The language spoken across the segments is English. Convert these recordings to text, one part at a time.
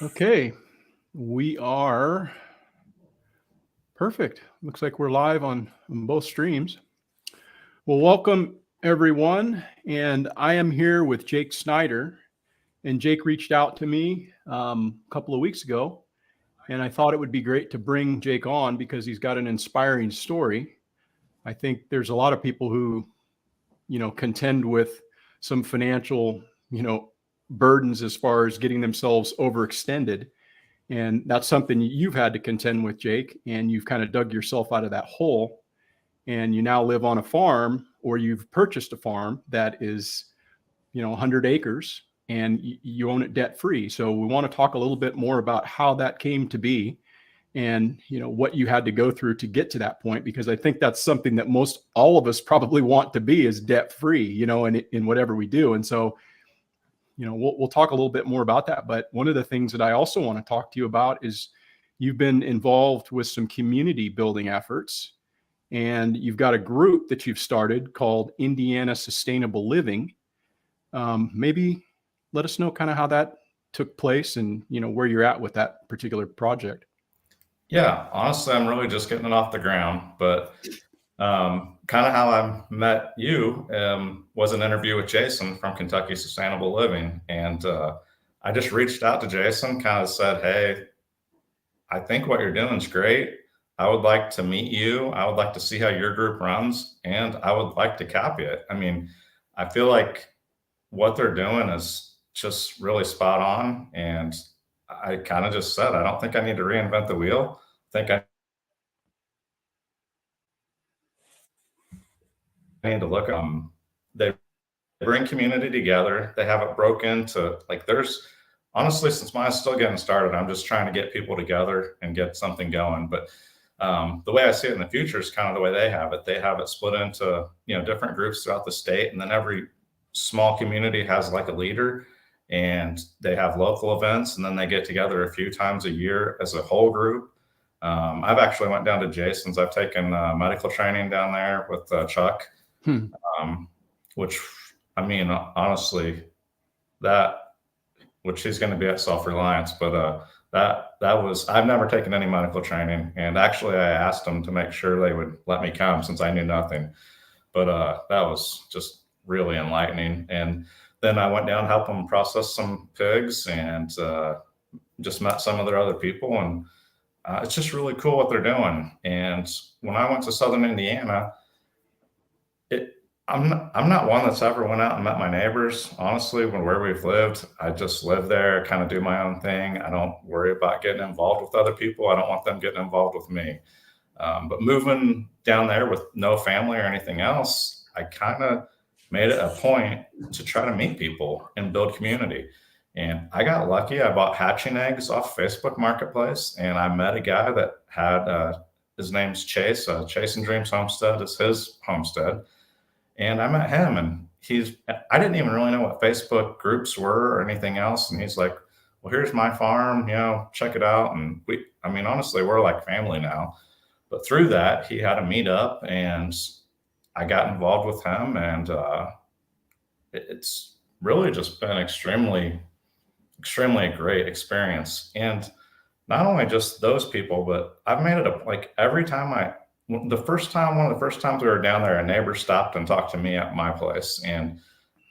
Okay, we are perfect. Looks like we're live on both streams. Well, welcome everyone. And I am here with Jake Snyder. And Jake reached out to me a couple of weeks ago. And I thought it would be great to bring Jake on because he's got an inspiring story. I think there's a lot of people who, contend with some financial, burdens as far as getting themselves overextended. And that's something you've had to contend with, Jake, and you've kind of dug yourself out of that hole. And you now live on a farm, or you've purchased a farm that is, 100 acres, and you own it debt free. So we want to talk a little bit more about how that came to be and, what you had to go through to get to that point, because I think that's something that most all of us probably want to be, is debt free, in whatever we do. And so we'll talk a little bit more about that. But one of the things that I also want to talk to you about is you've been involved with some community building efforts, and you've got a group that you've started called Indiana Sustainable Living. Maybe let us know kind of how that took place and, where you're at with that particular project. Yeah, honestly, I'm really just getting it off the ground, but kind of how I met you was an interview with Jason from Kentucky Sustainable Living. And I just reached out to Jason, kind of said, hey, I think what you're doing is great. I would like to meet you. I would like to see how your group runs, and I would like to copy it. I mean, I feel like what they're doing is just really spot on. And I kind of just said, I don't think I need to reinvent the wheel. I think I need to look. They bring community together. They have it broken to like there's honestly, since mine's still getting started, I'm just trying to get people together and get something going. But the way I see it in the future is kind of the way they have it. They have it split into different groups throughout the state, and then every small community has like a leader, and they have local events, and then they get together a few times a year as a whole group. I've actually went down to Jason's. I've taken medical training down there with Chuck, which I mean, honestly, which he's going to be at Self Reliance, but that was, I've never taken any medical training, and actually I asked them to make sure they would let me come since I knew nothing. But that was just really enlightening. And then I went down, helped them process some pigs, and just met some of their other people, and it's just really cool what they're doing. And when I went to Southern Indiana, I'm not one that's ever went out and met my neighbors. Honestly, where we've lived, I just live there, kind of do my own thing. I don't worry about getting involved with other people. I don't want them getting involved with me. But moving down there with no family or anything else, I kind of made it a point to try to meet people and build community. And I got lucky. I bought hatching eggs off Facebook Marketplace, and I met a guy that had his name's Chase. Chase and Dreams Homestead is his homestead. And I met him, and I didn't even really know what Facebook groups were or anything else. And he's like, well, here's my farm, check it out. And honestly, we're like family now. But through that, he had a meetup, and I got involved with him. And it's really just been extremely, extremely great experience. And not only just those people, but I've made it like every time one of the first times we were down there, a neighbor stopped and talked to me at my place. And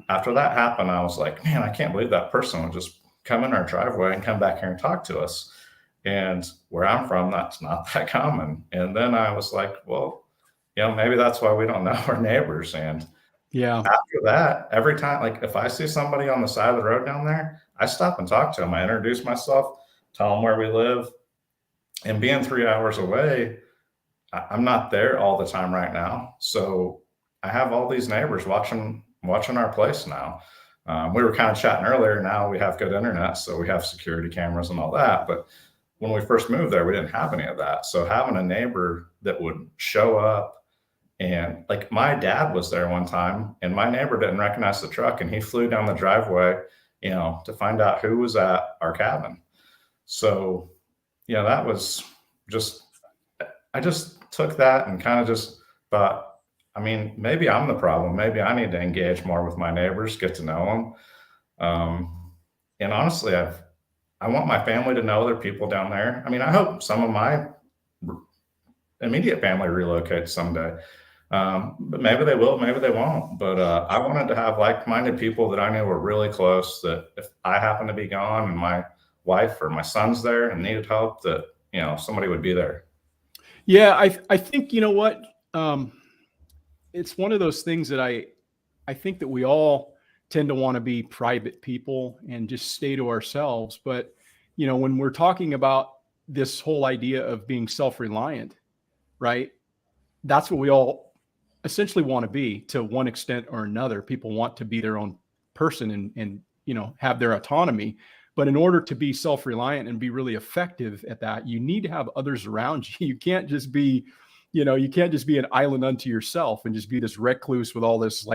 after that happened, I was like, man, I can't believe that person would just come in our driveway and come back here and talk to us. And where I'm from, that's not that common. And then I was like, well, maybe that's why we don't know our neighbors. And yeah, after that, every time, like if I see somebody on the side of the road down there, I stop and talk to them. I introduce myself, tell them where we live. And being 3 hours away, I'm not there all the time right now. So I have all these neighbors watching our place now. We were kind of chatting earlier. Now we have good internet, so we have security cameras and all that. But when we first moved there, we didn't have any of that. So having a neighbor that would show up, and like my dad was there one time, and my neighbor didn't recognize the truck, and he flew down the driveway, to find out who was at our cabin. So, that was just, I just took that and kind of just thought, maybe I'm the problem. Maybe I need to engage more with my neighbors, get to know them. And honestly, I want my family to know there are people down there. I mean, I hope some of my immediate family relocates someday. But maybe they will, maybe they won't. But I wanted to have like-minded people that I knew were really close, that if I happen to be gone and my wife or my son's there and needed help, that, somebody would be there. Yeah, I think, you know what? It's one of those things that I think that we all tend to want to be private people and just stay to ourselves. But, when we're talking about this whole idea of being self-reliant, right? That's what we all essentially want to be, to one extent or another. People want to be their own person and have their autonomy. But in order to be self-reliant and be really effective at that, you need to have others around you. You can't just be, an island unto yourself and just be this recluse with all this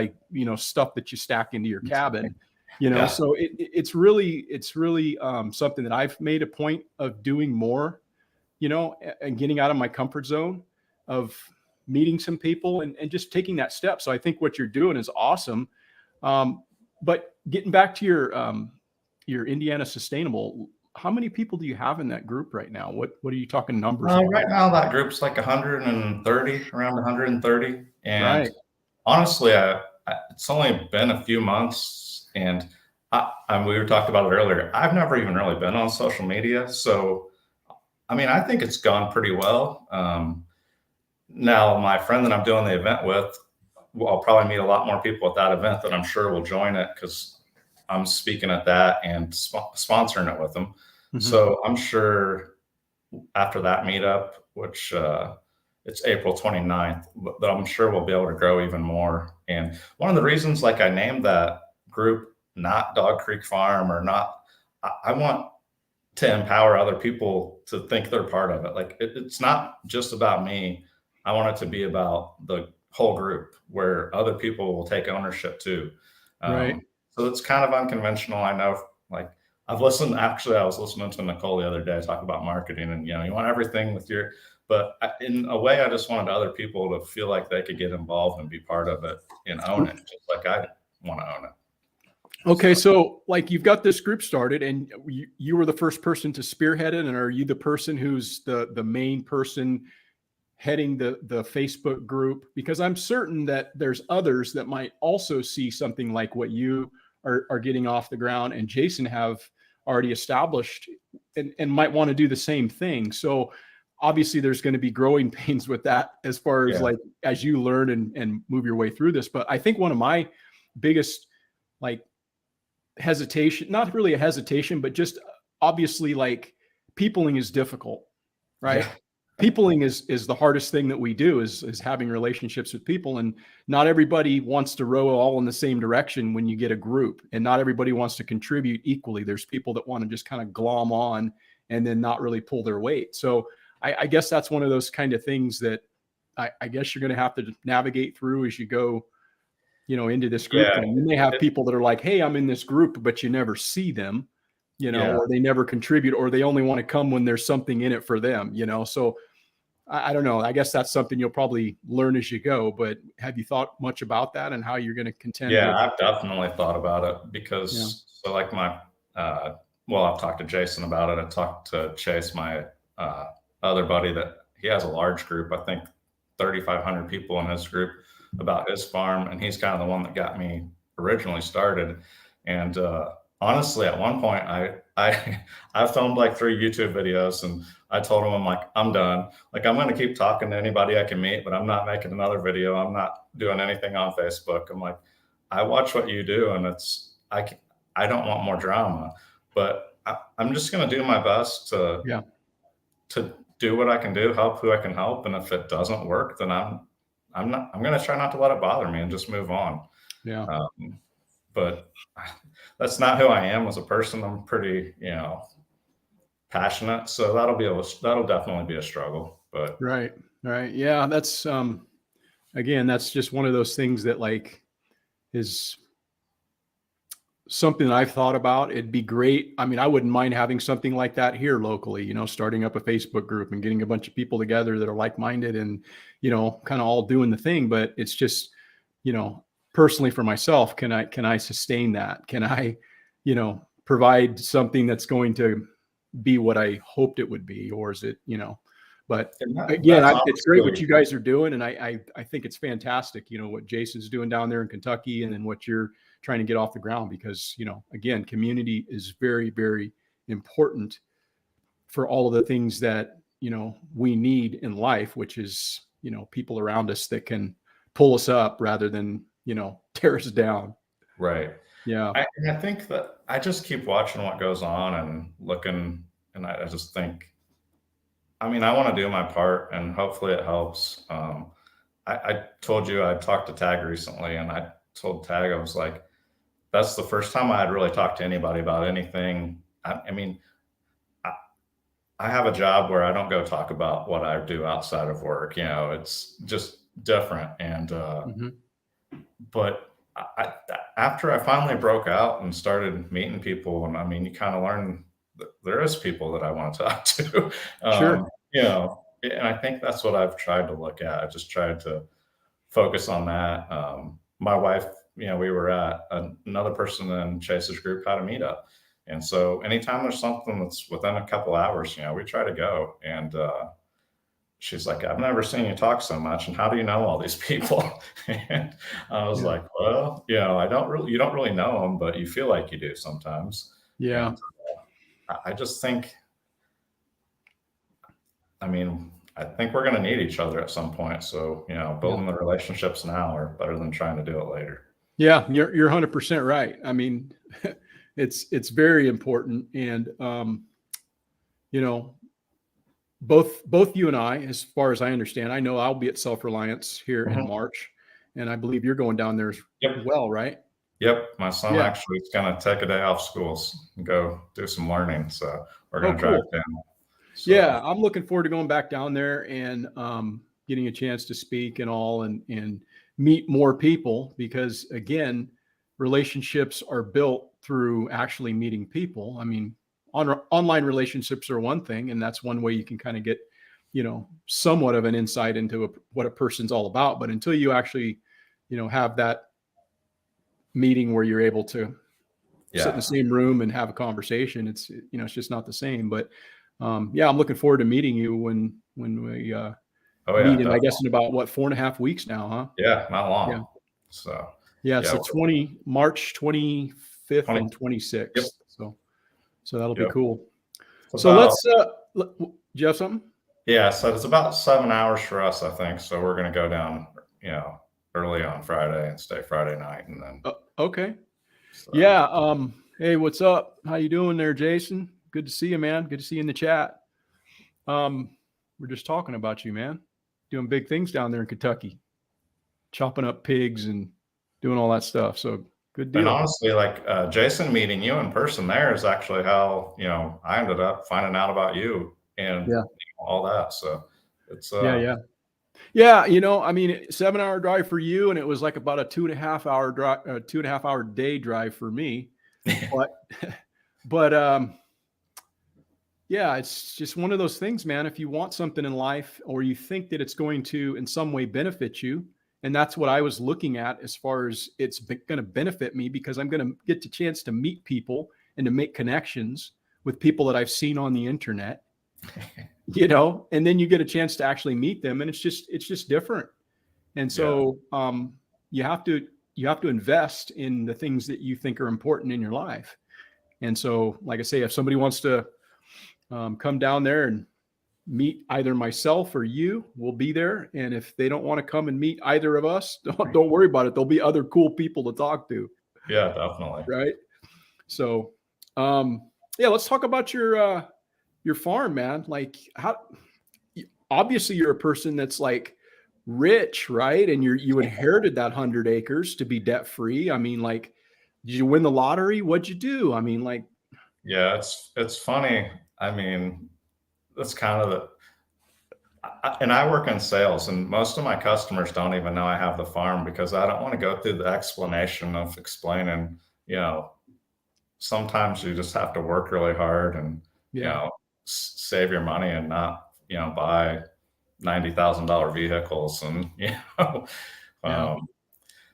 stuff that you stack into your cabin. Yeah. So it's really something that I've made a point of doing more, and getting out of my comfort zone of meeting some people and just taking that step. So I think what you're doing is awesome. But getting back to your Indiana Sustainable, how many people do you have in that group right now? What are you talking numbers? Right now, that group's like 130, around 130. And Right. honestly, it's only been a few months, and we were talking about it earlier. I've never even really been on social media. So, I mean, I think it's gone pretty well. Now, my friend that I'm doing the event with, I'll probably meet a lot more people at that event that I'm sure will join it, because I'm speaking at that and sponsoring it with them. Mm-hmm. So I'm sure after that meetup, which it's April 29th, but I'm sure we'll be able to grow even more. And one of the reasons, I named that group not Dog Creek Farm, or not, I want to empower other people to think they're part of it. It's not just about me. I want it to be about the whole group, where other people will take ownership too. Right. So it's kind of unconventional. I know, I was listening to Nicole the other day talk about marketing, and, you want everything with but in a way, I just wanted other people to feel like they could get involved and be part of it and own it, just like I want to own it. Okay. So you've got this group started, and you were the first person to spearhead it. And are you the person who's the main person heading the Facebook group? Because I'm certain that there's others that might also see something like what you are getting off the ground, and Jason have already established, and might want to do the same thing. So obviously there's going to be growing pains with that, as far as as you learn and move your way through this. But I think one of my biggest hesitation, not really a hesitation, but just obviously peopling is difficult, right? Yeah. Peopling is the hardest thing that we do, is having relationships with people. And not everybody wants to row all in the same direction when you get a group, and not everybody wants to contribute equally. There's people that want to just kind of glom on and then not really pull their weight. So I guess that's one of those kind of things that I guess you're going to have to navigate through as you go, into this group. Yeah. And you may have people that are like, hey, I'm in this group, but you never see them, or they never contribute, or they only want to come when there's something in it for them, So I don't know. I guess that's something you'll probably learn as you go. But have you thought much about that and how you're going to contend? Yeah, I've definitely thought about it, because I've talked to Jason about it. I talked to Chase, my other buddy, that he has a large group, I think 3,500 people in his group, about his farm. And he's kind of the one that got me originally started. And honestly, at one point, I filmed 3 YouTube videos, and I told him, I'm done. I'm going to keep talking to anybody I can meet, but I'm not making another video. I'm not doing anything on Facebook. I'm I watch what you do, and I don't want more drama, but I'm just going to do my best to do what I can do, help who I can help. And if it doesn't work, then I'm going to try not to let it bother me and just move on. Yeah. But that's not who I am as a person. I'm pretty, passionate. So that'll definitely be a struggle. But right. Yeah. That's again, that's just one of those things that is something that I've thought about. It'd be great. I mean, I wouldn't mind having something like that here locally, starting up a Facebook group and getting a bunch of people together that are like-minded and, kind of all doing the thing. But it's just, personally for myself, can I sustain that? Can I, provide something that's going to be what I hoped it would be, or is it, but again, That's it's great what honestly, you guys are doing. And I think it's fantastic, what Jason's doing down there in Kentucky, and then what you're trying to get off the ground, because, again, community is very, very important for all of the things that, we need in life, which is, people around us that can pull us up rather than, tear us down. right. Yeah. I think that I just keep watching what goes on and looking, and I just think, I mean, I want to do my part, and hopefully it helps. I told you I talked to Tag recently, and I told Tag, I was like, that's the first time I had really talked to anybody about anything. I mean, I have a job where I don't go talk about what I do outside of work. It's just different. And but after I finally broke out and started meeting people, and I mean, you kind of learn that there is people that I want to talk to. Sure. And I think that's what I've tried to look at. I just tried to focus on that. My wife, we were at another person in Chase's group had a meetup. And so anytime there's something that's within a couple hours, we try to go. And she's like, I've never seen you talk so much. And how do you know all these people? And I was like, well, you don't really know them, but you feel like you do sometimes. Yeah. And I just think, I mean, I think we're going to need each other at some point. So, building the relationships now are better than trying to do it later. Yeah, you're 100% right. I mean, it's very important. And, both you and I, as far as I understand, I know I'll be at Self Reliance here in March, and I believe you're going down there as well, right? Yep. My son actually is going to take a day off schools and go do some learning. So we're going to drive down. So. Yeah, I'm looking forward to going back down there and getting a chance to speak and all, and meet more people, because again, relationships are built through actually meeting people. I mean, online relationships are one thing, and that's one way you can kind of get, somewhat of an insight into what a person's all about. But until you actually, have that meeting where you're able to sit in the same room and have a conversation, it's just not the same. But I'm looking forward to meeting you when we meet in, I guess, in about 4.5 weeks now, huh? Yeah, not long. Yeah. So so March 25th and 26th. Yep. So that'll be cool. So let's do you have something? Yeah, so it's about 7 hours for us, I think. So we're going to go down, early on Friday and stay Friday night, and then. Okay. So. Yeah. Hey, what's up? How you doing there, Jason? Good to see you, man. Good to see you in the chat. We're just talking about you, man. Doing big things down there in Kentucky, chopping up pigs and doing all that stuff. So good deal. And honestly, like Jason meeting you in person there is actually how, I ended up finding out about you and all that. So it's yeah. I mean, 7-hour drive for you, and it was like about a 2.5-hour drive, 2.5-hour day drive for me. but yeah, it's just one of those things, man. If you want something in life, or you think that it's going to in some way benefit you, and that's what I was looking at as far as it's going to benefit me, because I'm going to get the chance to meet people and to make connections with people that I've seen on the internet, and then you get a chance to actually meet them, and it's just different. And so you have to invest in the things that you think are important in your life. And so, like I say, if somebody wants to come down there and meet either myself or you, we'll be there. And if they don't want to come and meet either of us, don't worry about it. There'll be other cool people to talk to. Yeah, definitely. Right. So, let's talk about your farm, man. Like, obviously you're a person that's like rich, right? And you inherited that 100 acres to be debt free. I mean, like, did you win the lottery? What'd you do? I mean, like, yeah, it's funny. I mean, that's kind of and I work in sales, and most of my customers don't even know I have the farm, because I don't want to go through the explanation of explaining, sometimes you just have to work really hard and, save your money and not, buy $90,000 vehicles. And,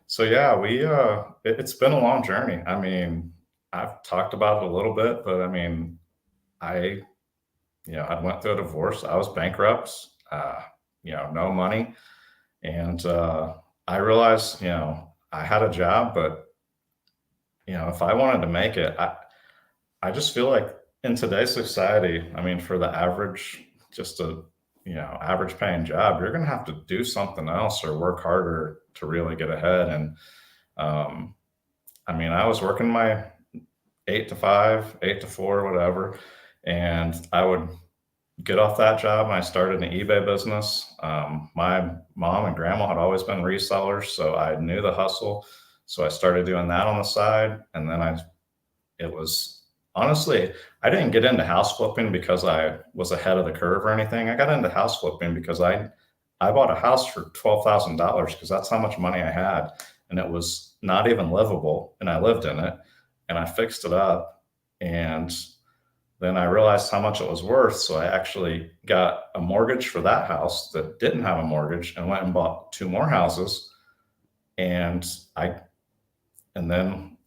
so it's been a long journey. I mean, I've talked about it a little bit, but I mean, I I went through a divorce. I was bankrupt, no money. And I realized, I had a job, but, if I wanted to make it, I just feel like in today's society, I mean, for the average, just a, average paying job, you're going to have to do something else or work harder to really get ahead. And um, I mean, I was working my 8 to 5, 8 to 4, whatever. And I would get off that job and I started an eBay business. My mom and grandma had always been resellers, so I knew the hustle. So I started doing that on the side. And then it was honestly, I didn't get into house flipping because I was ahead of the curve or anything. I got into house flipping because I bought a house for $12,000 because that's how much money I had. And it was not even livable. And I lived in it and I fixed it up. And then I realized how much it was worth. So I actually got a mortgage for that house that didn't have a mortgage and went and bought 2 more houses. And then,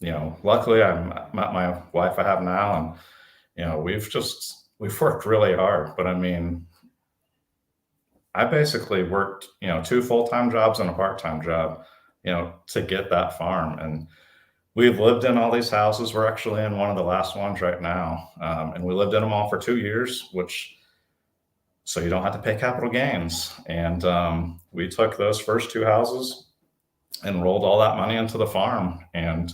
luckily I met my wife I have now. And, we've worked really hard. But I mean, I basically worked, 2 full-time jobs and a part-time job, to get that farm. And we've lived in all these houses. We're actually in one of the last ones right now. And we lived in them all for 2 years, so you don't have to pay capital gains. And we took those first 2 houses and rolled all that money into the farm. And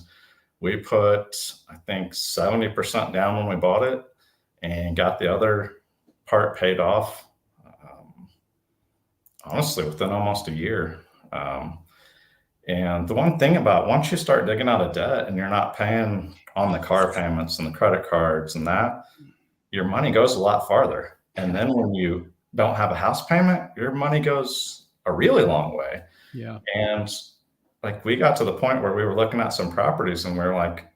we put, I think, 70% down when we bought it and got the other part paid off, honestly, within almost a year. And the one thing about once you start digging out of debt and you're not paying on the car payments and the credit cards and that, your money goes a lot farther. And then when you don't have a house payment, your money goes a really long way. Yeah. And like we got to the point where we were looking at some properties and we were like,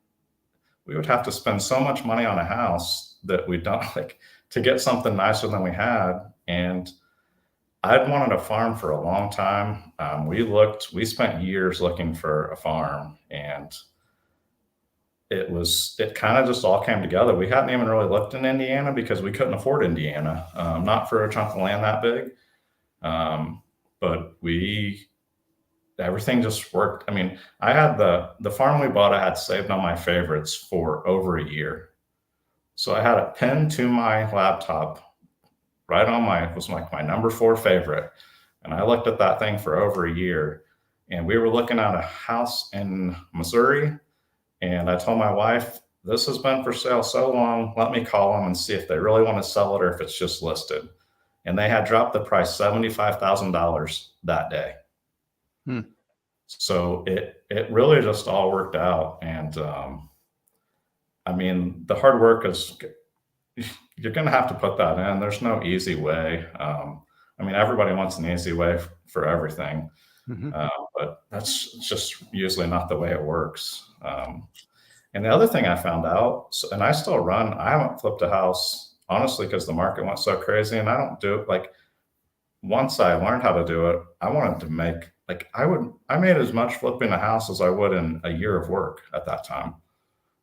we would have to spend so much money on a house that we don't to get something nicer than we had. And I'd wanted a farm for a long time. We spent years looking for a farm, and it kind of just all came together. We hadn't even really looked in Indiana because we couldn't afford Indiana, not for a chunk of land that big. But everything just worked. I mean, I had the farm we bought, I had saved on my favorites for over a year. So I had it pinned to my laptop right on my number 4 favorite. And I looked at that thing for over a year, and we were looking at a house in Missouri. And I told my wife, this has been for sale so long. Let me call them and see if they really want to sell it or if it's just listed. And they had dropped the price $75,000 that day. So it really just all worked out. And I mean, the hard work is, you're going to have to put that in. There's no easy way. I mean, everybody wants an easy way for everything, but that's just usually not the way it works. And the other thing I found out, and I still I haven't flipped a house, honestly, because the market went so crazy, and I don't do it. Once I learned how to do it, I wanted to make, I made as much flipping a house as I would in a year of work at that time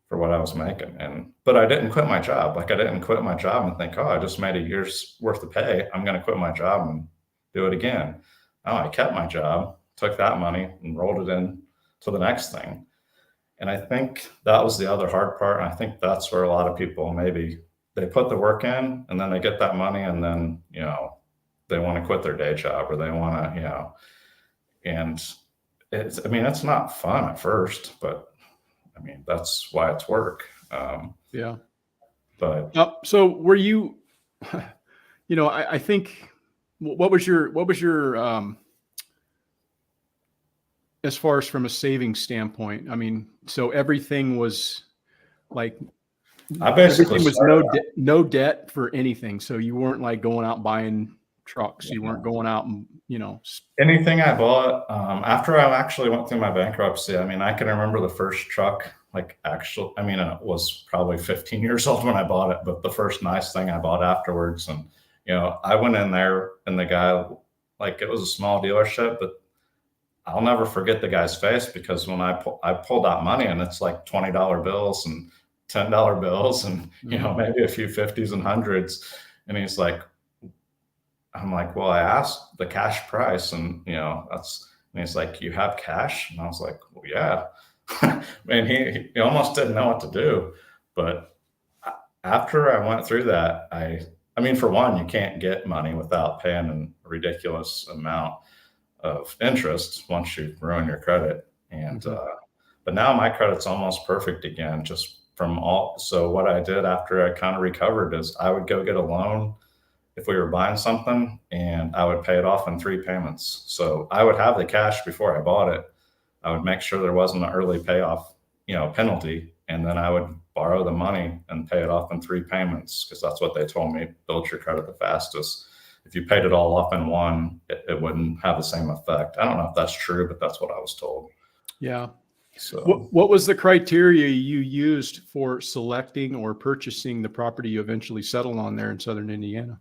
for what I was making. But I didn't quit my job. I didn't quit my job and think, oh, I just made a year's worth of pay, I'm going to quit my job and do it again. No, I kept my job, took that money and rolled it in to the next thing. And I think that was the other hard part. And I think that's where a lot of people, maybe they put the work in and then they get that money and then, they want to quit their day job, or they want to, and it's not fun at first, but I mean, that's why it's work. Yeah. But so were you, I think, what was your, as far as from a savings standpoint? I mean, so everything was everything was no debt for anything. So you weren't going out buying trucks. You weren't going out and, anything I bought, after I actually went through my bankruptcy, I mean, I can remember the first truck, it was probably 15 years old when I bought it, but the first nice thing I bought afterwards. And, I went in there and the guy, it was a small dealership, but I'll never forget the guy's face, because when I pulled out money and it's $20 bills and $10 bills and, maybe a few 50s and 100s. And he's like, I'm like, well, I asked the cash price, and and he's like, you have cash? And I was like, well, yeah. And he almost didn't know what to do. But after I went through that, I mean, for one, you can't get money without paying a ridiculous amount of interest once you ruin your credit. And but now my credit's almost perfect again, just from all. So what I did after I kind of recovered is I would go get a loan if we were buying something, and I would pay it off in 3 payments. So I would have the cash before I bought it. I would make sure there wasn't an early payoff, penalty, and then I would borrow the money and pay it off in 3 payments, because that's what they told me built your credit the fastest. If you paid it all off in one, it wouldn't have the same effect. I don't know if that's true, but that's what I was told. Yeah. So what was the criteria you used for selecting or purchasing the property you eventually settled on there in southern Indiana?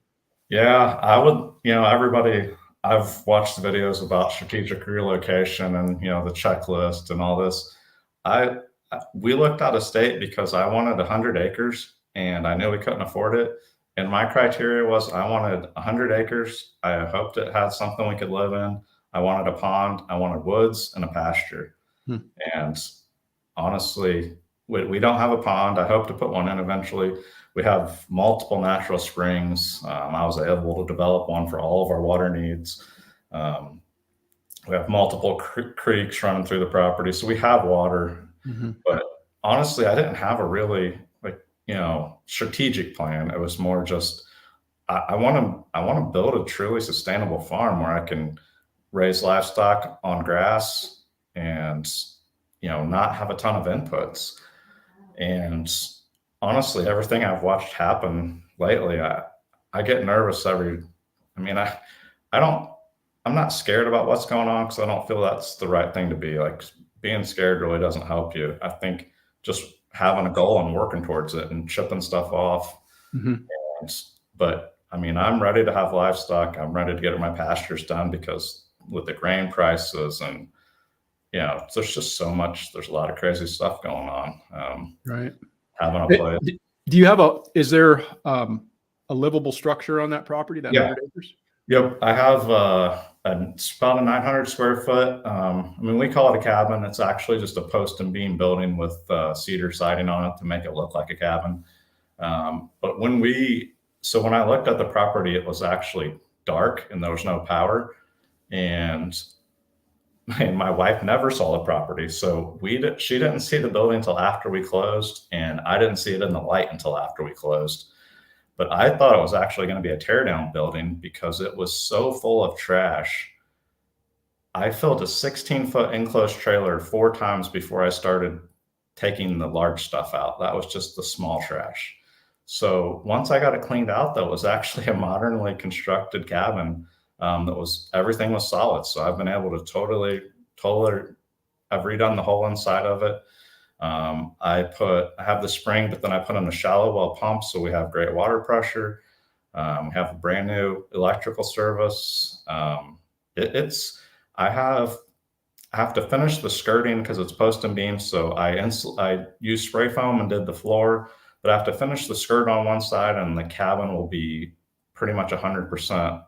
Yeah, I would, everybody, I've watched the videos about strategic relocation and, the checklist and all this. We looked out of state because I wanted 100 acres and I knew we couldn't afford it. And my criteria was I wanted 100 acres. I hoped it had something we could live in. I wanted a pond. I wanted woods and a pasture. And honestly, we don't have a pond. I hope to put one in eventually. We have multiple natural springs. I was able to develop one for all of our water needs. We have multiple creeks running through the property, so we have water. But honestly, I didn't have a really strategic plan. It was more just I want to build a truly sustainable farm where I can raise livestock on grass and not have a ton of inputs. And honestly, everything I've watched happen lately, I get nervous I'm not scared about what's going on, because I don't feel that's the right thing to be. Like, being scared really doesn't help you. I think just having a goal and working towards it and chipping stuff off. But I'm ready to have livestock. I'm ready to get my pastures done, because with the grain prices and there's just so much. There's a lot of crazy stuff going on. Right. Having a place. Do you have is there a livable structure on that property, that 100 acres? Yep. I have it's about a 900 square foot. We call it a cabin. It's actually just a post and beam building with cedar siding on it to make it look like a cabin. But when I looked at the property, it was actually dark and there was no power. And my wife never saw the property. So she didn't see the building until after we closed, and I didn't see it in the light until after we closed. But I thought it was actually going to be a teardown building because it was so full of trash. I filled a 16-foot enclosed trailer 4 times before I started taking the large stuff out. That was just the small trash. So once I got it cleaned out, that was actually a modernly constructed cabin. Everything was solid. So I've been able to totally, I've redone the whole inside of it. I have the spring, but then I put in a shallow well pump, so we have great water pressure. We have a brand new electrical service. I have to finish the skirting because it's post and beam. So I used spray foam and did the floor, but I have to finish the skirt on one side, and the cabin will be pretty much 100%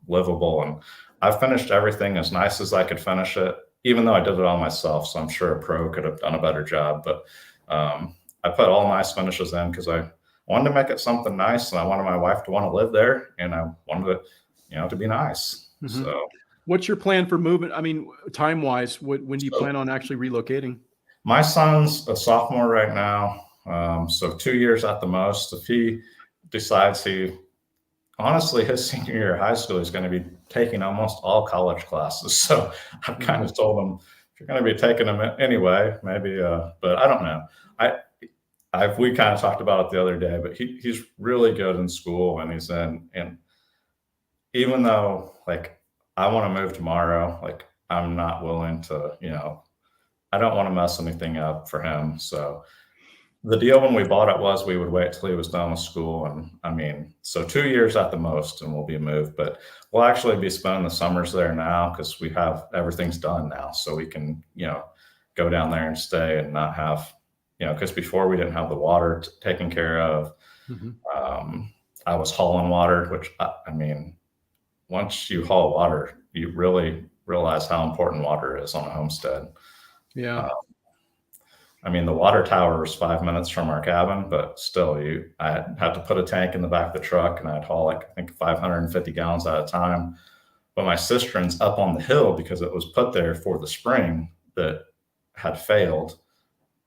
livable. And I finished everything as nice as I could finish it, even though I did it all myself. So I'm sure a pro could have done a better job, but I put all nice finishes in because I wanted to make it something nice, and I wanted my wife to want to live there, and I wanted it, to be nice. So what's your plan for movement? Time wise, when do you plan on actually relocating? My son's a sophomore right now. So 2 years at the most. If he decides honestly, his senior year of high school, he's going to be taking almost all college classes. So I've kind of told him, if you're going to be taking them anyway, maybe, but I don't know. We kind of talked about it the other day, but he's really good in school, and he's in, and even though I want to move tomorrow, I'm not willing to, I don't want to mess anything up for him. So the deal when we bought it was we would wait till he was done with school. And so 2 years at the most, and we'll be moved, but we'll actually be spending the summers there now because everything's done now. So we can, go down there and stay and not have, because before we didn't have the water taken care of. I was hauling water, which I mean, once you haul water, you really realize how important water is on a homestead. Yeah. Uh, I mean, the water tower was 5 minutes from our cabin, but still, I had to put a tank in the back of the truck, and I'd haul like I think 550 gallons at a time. But my cistern's up on the hill because it was put there for the spring that had failed.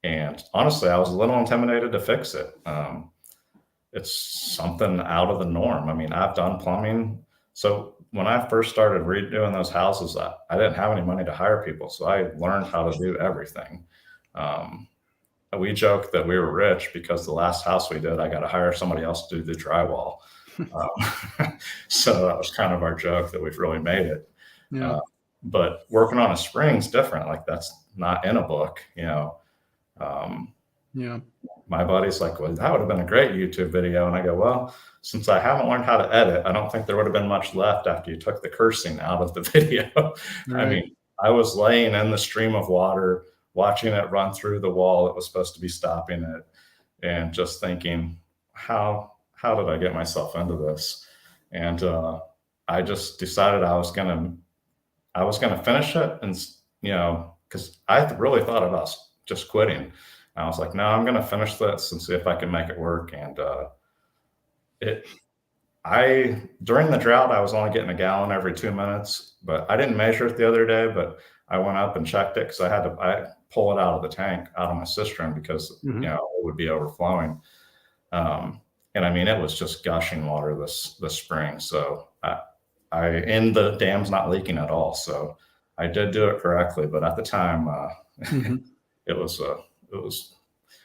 And honestly, I was a little intimidated to fix it. It's something out of the norm. I mean, I've done plumbing. So when I first started redoing those houses, I didn't have any money to hire people. So I learned how to do everything. Um, we joke that we were rich because the last house we did, I got to hire somebody else to do the drywall. So that was kind of our joke that we've really made it. Yeah. But working on a spring's different. Like that's not in a book, you know. Yeah. My buddy's like, well, that would have been a great YouTube video. And I go, well, since I haven't learned how to edit, I don't think there would have been much left after you took the cursing out of the video. Right. I mean, I was laying in the stream of water, watching it run through the wall that was supposed to be stopping it, and just thinking, how did I get myself into this? And I just decided I was gonna finish it, and you know, because I really thought about just quitting. I was like, no, I'm going to finish this and see if I can make it work. And during the drought, I was only getting a gallon every 2 minutes, but I didn't measure it the other day, but I went up and checked it because I pull it out of the tank, out of my cistern because, you know, it would be overflowing. And I mean, it was just gushing water this spring. So and the dam's not leaking at all. So I did do it correctly, but at the time, it was,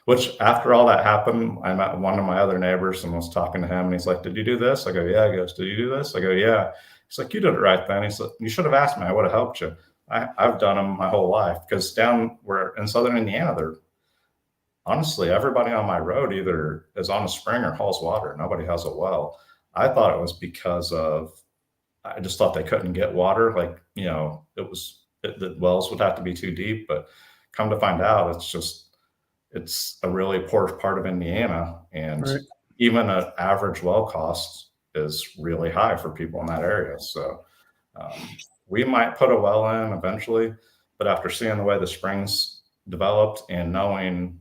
which after all that happened, I met one of my other neighbors and was talking to him, and he's like, did you do this? I go, yeah. He goes, did you do this? I go, yeah. He's like, you did it right then. He's like, you should have asked me. I would have helped you. I've done them my whole life because down where in Southern Indiana, honestly, everybody on my road either is on a spring or hauls water. Nobody has a well. I thought it was because I just thought they couldn't get water. Like, you know, the wells would have to be too deep, but come to find out, it's a really poor part of Indiana, and even an average well cost is really high for people in that area. So we might put a well in eventually, but after seeing the way the springs developed and knowing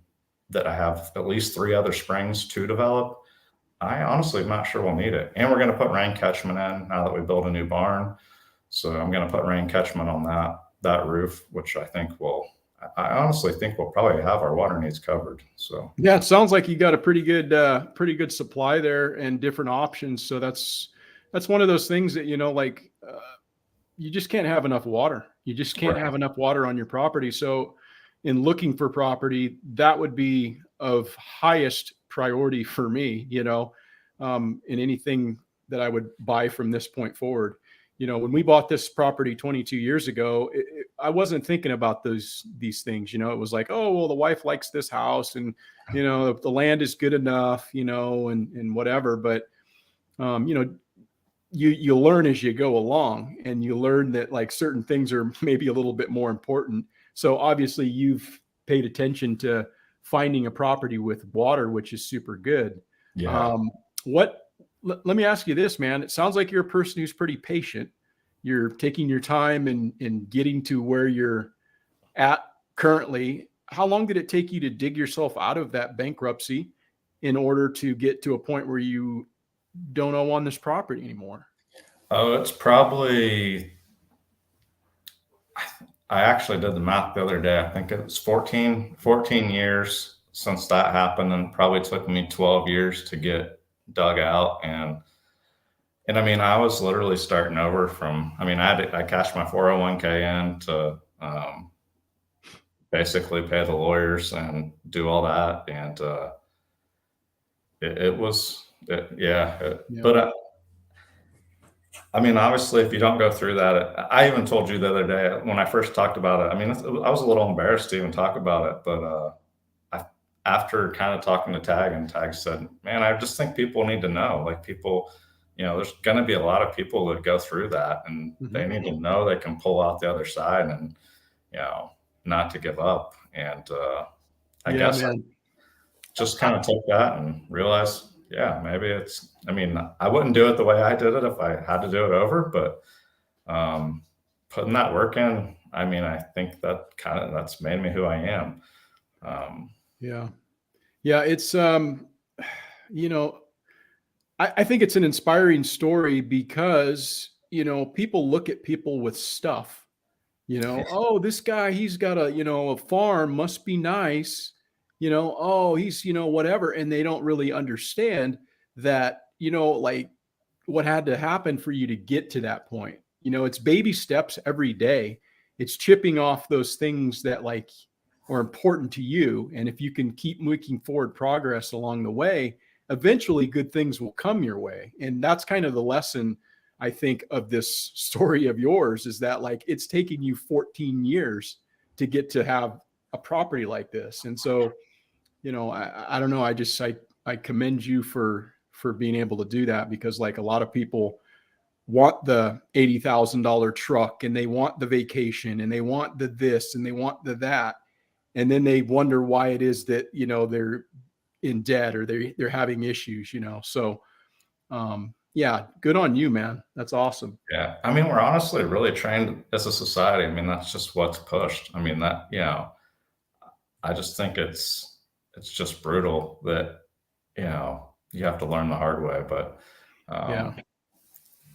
that I have at least 3 other springs to develop, I honestly am not sure we'll need it. And we're going to put rain catchment in now that we build a new barn. So I'm going to put rain catchment on that roof, which I honestly think we'll probably have our water needs covered. So yeah, it sounds like you got a pretty good supply there and different options. So that's one of those things that, you know, like you just can't have enough water. You just can't have enough water on your property. So in looking for property, that would be of highest priority for me, you know, in anything that I would buy from this point forward. You know, when we bought this property 22 years ago, I wasn't thinking about these things. You know, it was like, oh, well, the wife likes this house, and you know, the land is good enough, you know, and whatever. But you know, you learn as you go along, and you learn that like certain things are maybe a little bit more important. So obviously, you've paid attention to finding a property with water, which is super good. yeah. Let me ask you this, man. It sounds like you're a person who's pretty patient. You're taking your time in getting to where you're at currently. How long did it take you to dig yourself out of that bankruptcy in order to get to a point where you don't own this property anymore? Oh, it's probably, I actually did the math the other day. I think it was 14 years since that happened, and probably took me 12 years to get dug out. And I mean, I was literally starting over from, I mean, I cashed my 401k in to basically pay the lawyers and do all that. And but I mean, obviously, if you don't go through that, I even told you the other day when I first talked about it, I mean, I was a little embarrassed to even talk about it, but after kind of talking to Tag, and Tag said, man, I just think people need to know, like people, you know, there's going to be a lot of people that go through that, and they need to know they can pull out the other side, and, you know, not to give up. And I guess I just kind of took that and realized yeah, maybe it's, I mean, I wouldn't do it the way I did it if I had to do it over, but putting that work in, I mean, I think that's made me who I am. Yeah. Yeah. It's, you know, I think it's an inspiring story because, people look at people with stuff, oh, this guy, he's got a farm, must be nice, oh, he's, whatever. And they don't really understand that, like what had to happen for you to get to that point. It's baby steps every day. It's chipping off those things that like are important to you. And if you can keep making forward progress along the way, eventually good things will come your way. And that's kind of the lesson, I think, of this story of yours, is that like it's taking you 14 years to get to have a property like this. And so, I don't know. I commend you for being able to do that, because like a lot of people want the $80,000 truck and they want the vacation and they want the this and they want the that. And then they wonder why it is that, they're in debt or they're having issues, So, yeah, good on you, man. That's awesome. Yeah. I mean, we're honestly really trained as a society. I mean, that's just what's pushed. I mean, I just think it's just brutal that, you have to learn the hard way, but, Yeah.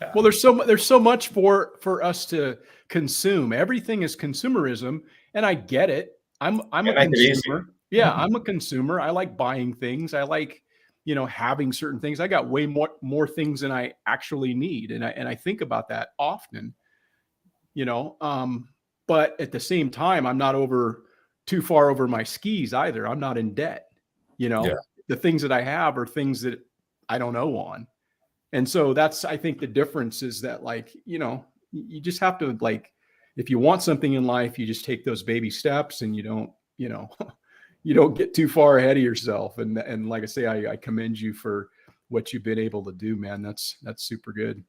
yeah. Well, there's so much for us to consume. Everything is consumerism, and I get it. I'm a Make it easy. consumer. Yeah, I'm a consumer. I like buying things. I like, having certain things. I got way more things than I actually need, and I think about that often. You know, but at the same time, I'm not too far over my skis either. I'm not in debt. Yeah. The things that I have are things that I don't owe on. And so that's, I think the difference is that like, you just have to like, if you want something in life, you just take those baby steps and you don't, you don't get too far ahead of yourself. And like I say, I commend you for what you've been able to do, man. That's super good.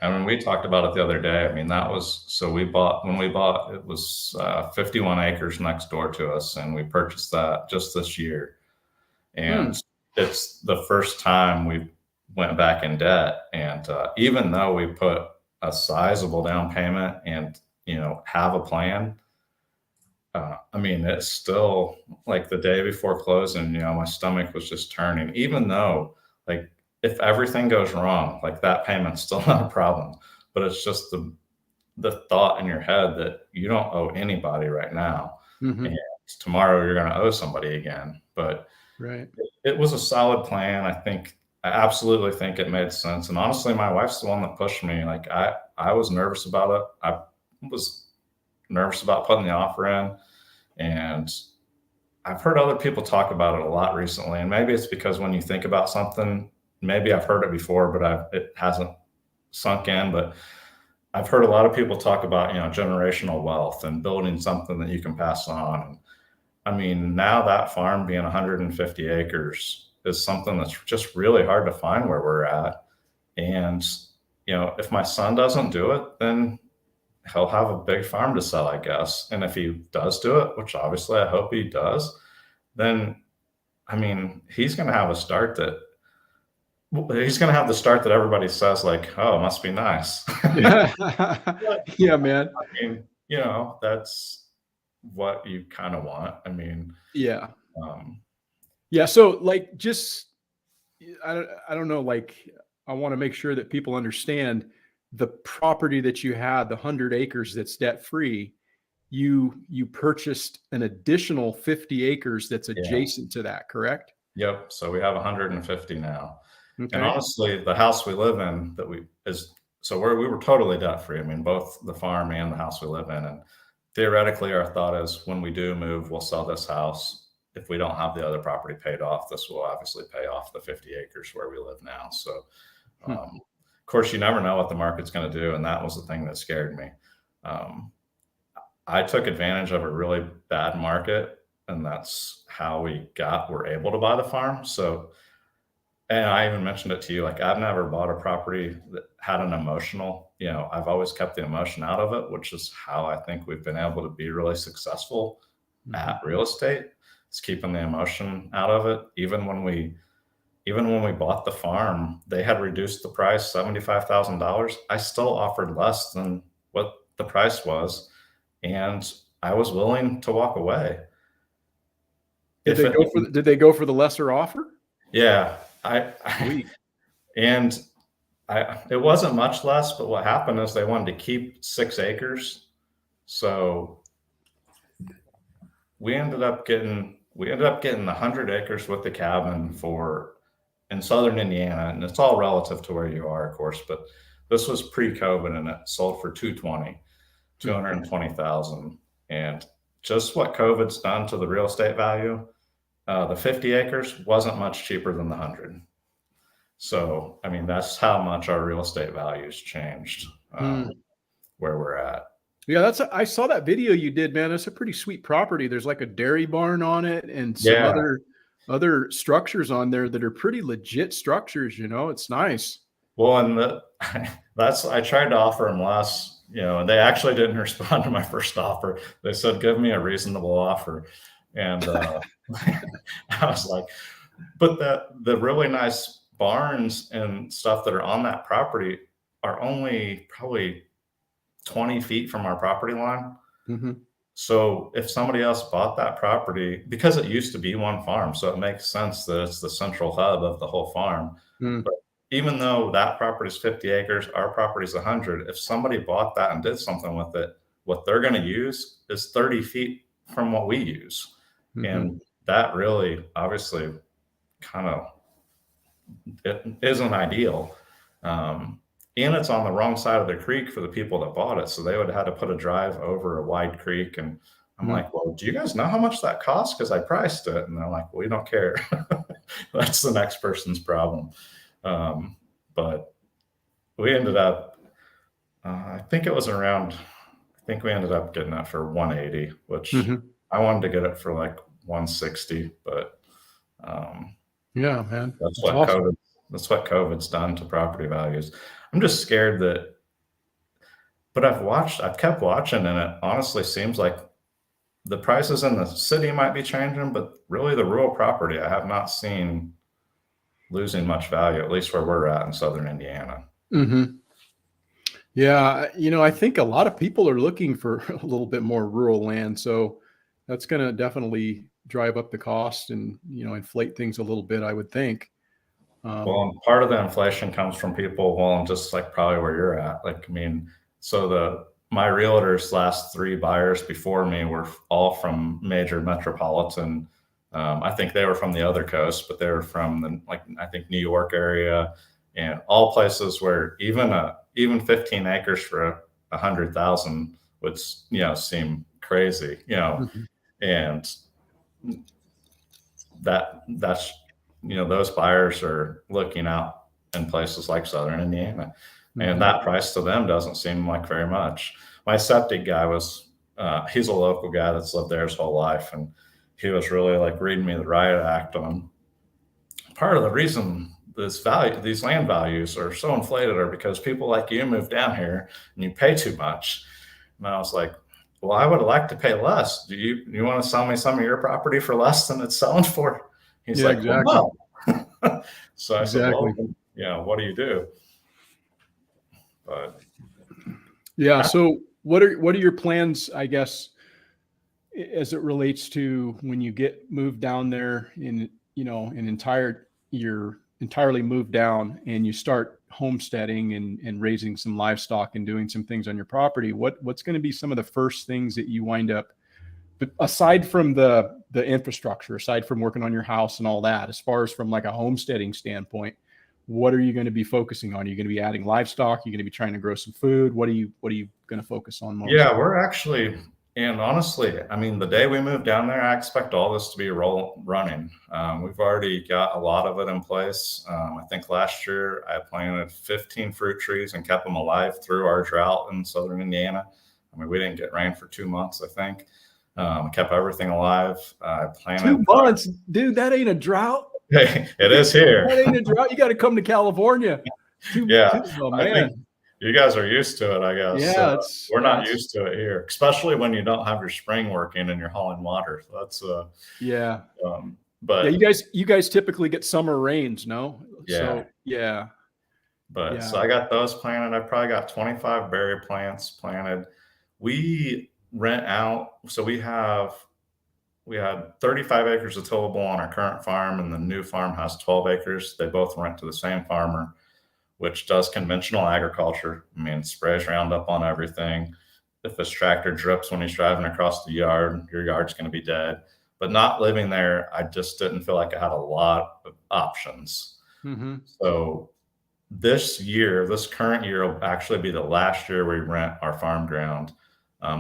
I mean, we talked about it the other day. I mean, when we bought, it was 51 acres next door to us, and we purchased that just this year. And it's the first time we went back in debt. And even though we put a sizable down payment and, have a plan, I mean, it's still like the day before closing, my stomach was just turning, even though like if everything goes wrong, like that payment's still not a problem, but it's just the thought in your head that you don't owe anybody right now. Mm-hmm. And tomorrow you're going to owe somebody again. But right. It was a solid plan. I absolutely think it made sense. And honestly, my wife's the one that pushed me. Like I was nervous about it. I was nervous about putting the offer in, and I've heard other people talk about it a lot recently. And maybe it's because when you think about something, maybe I've heard it before, but it hasn't sunk in. But I've heard a lot of people talk about, generational wealth and building something that you can pass on. And I mean, now that farm being 150 acres is something that's just really hard to find where we're at. And, if my son doesn't do it, then he'll have a big farm to sell, I guess. And if he does do it, which obviously I hope he does, then, I mean, he's going to have the start that everybody says like, oh, it must be nice. Yeah, man. I mean, that's what you kind of want. I mean, yeah. Yeah. So like, I don't know, like, I want to make sure that people understand the property that you had, the 100 acres that's debt free. You purchased an additional 50 acres that's adjacent to that, correct? Yep. So we have 150 now. Okay. And honestly, the house we live in we were totally debt free. I mean, both the farm and the house we live in. And theoretically, our thought is when we do move, we'll sell this house. If we don't have the other property paid off, this will obviously pay off the 50 acres where we live now. So, of course, you never know what the market's going to do. And that was the thing that scared me. I took advantage of a really bad market, and that's how we're able to buy the farm. So, and I even mentioned it to you, like I've never bought a property that had an emotional, I've always kept the emotion out of it, which is how I think we've been able to be really successful at real estate. It's keeping the emotion out of it. Even when we, even when we bought the farm, they had reduced the price $75,000. I still offered less than what the price was, and I was willing to walk away. Did they go for the lesser offer? Yeah, Sweet. and it wasn't much less, but what happened is they wanted to keep 6 acres. So we ended up getting 100 acres with the cabin in southern Indiana, and it's all relative to where you are, of course, but this was pre-COVID, and it sold for 220,000. And just what COVID's done to the real estate value, the 50 acres wasn't much cheaper than the 100. So, I mean, that's how much our real estate values changed where we're at. Yeah, I saw that video you did, man. That's a pretty sweet property. There's like a dairy barn on it and some other structures on there that are pretty legit structures, it's nice. Well, and I tried to offer them less, and they actually didn't respond to my first offer. They said, give me a reasonable offer. And I was like, but the really nice barns and stuff that are on that property are only probably 20 feet from our property line. Mm-hmm. So if somebody else bought that property, because it used to be one farm, so it makes sense that it's the central hub of the whole farm. But even though that property is 50 acres, our property is 100. If somebody bought that and did something with it, what they're going to use is 30 feet from what we use. And that really, obviously, kind of, it isn't ideal. And it's on the wrong side of the creek for the people that bought it. So they would have had to put a drive over a wide creek. And I'm like, well, do you guys know how much that costs? Because I priced it. And they're like, well, we don't care. That's the next person's problem. But we ended up, I think we ended up getting that for 180, which I wanted to get it for like 160. But yeah, man, that's what COVID's done to property values. I'm just scared but I've kept watching, and it honestly seems like the prices in the city might be changing, but really the rural property, I have not seen losing much value, at least where we're at in southern Indiana. Yeah, I think a lot of people are looking for a little bit more rural land, so that's going to definitely drive up the cost and inflate things a little bit, I would think. Well, part of the inflation comes from people, just like probably where you're at. Like, I mean, so my realtors' last 3 buyers before me were all from major metropolitan. I think they were from the other coast, but they were from I think New York area, and all places where even 15 acres for 100,000 would seem crazy, and that's those buyers are looking out in places like southern Indiana, and that price to them doesn't seem like very much. My septic guy he's a local guy that's lived there his whole life, and he was really like reading me the riot act on part of the reason these land values are so inflated are because people like you move down here and you pay too much. And I was like, well, I would like to pay less. Do you want to sell me some of your property for less than it's selling for? He's like, exactly. Well, no. So I said, well, what do you do? But yeah. So what are your plans, I guess, as it relates to when you get moved down there you're entirely moved down and you start homesteading and raising some livestock and doing some things on your property? What's going to be some of the first things that you wind up, but aside from the infrastructure, aside from working on your house and all that, as far as from like a homesteading standpoint, what are you going to be focusing on? Are you going to be adding livestock? Are you going to be trying to grow some food? What are you going to focus on most? Yeah, we're actually, and honestly, I mean, the day we move down there, I expect all this to be running. We've already got a lot of it in place. I think last year I planted 15 fruit trees and kept them alive through our drought in southern Indiana. I mean, we didn't get rain for 2 months, I think. Kept everything alive. I planted 2 months, dude. That ain't a drought. It is here. That ain't a drought. You got to come to California. Oh, man. I think you guys are used to it, I guess. Yeah, we're not used to it here, especially when you don't have your spring working and you're hauling water. So that's Yeah, But you guys typically get summer rains, no? yeah, So yeah, but yeah. so I got those planted. I probably got 25 berry plants planted. We rent out, so we had 35 acres of tillable on our current farm, and the new farm has 12 acres. They both rent to the same farmer, which does conventional agriculture. I mean, sprays Roundup on everything. If his tractor drips when he's driving across the yard, your yard's going to be dead. But not living there, I just didn't feel like I had a lot of options. Mm-hmm. So this year, this current year will actually be the last year we rent our farm ground.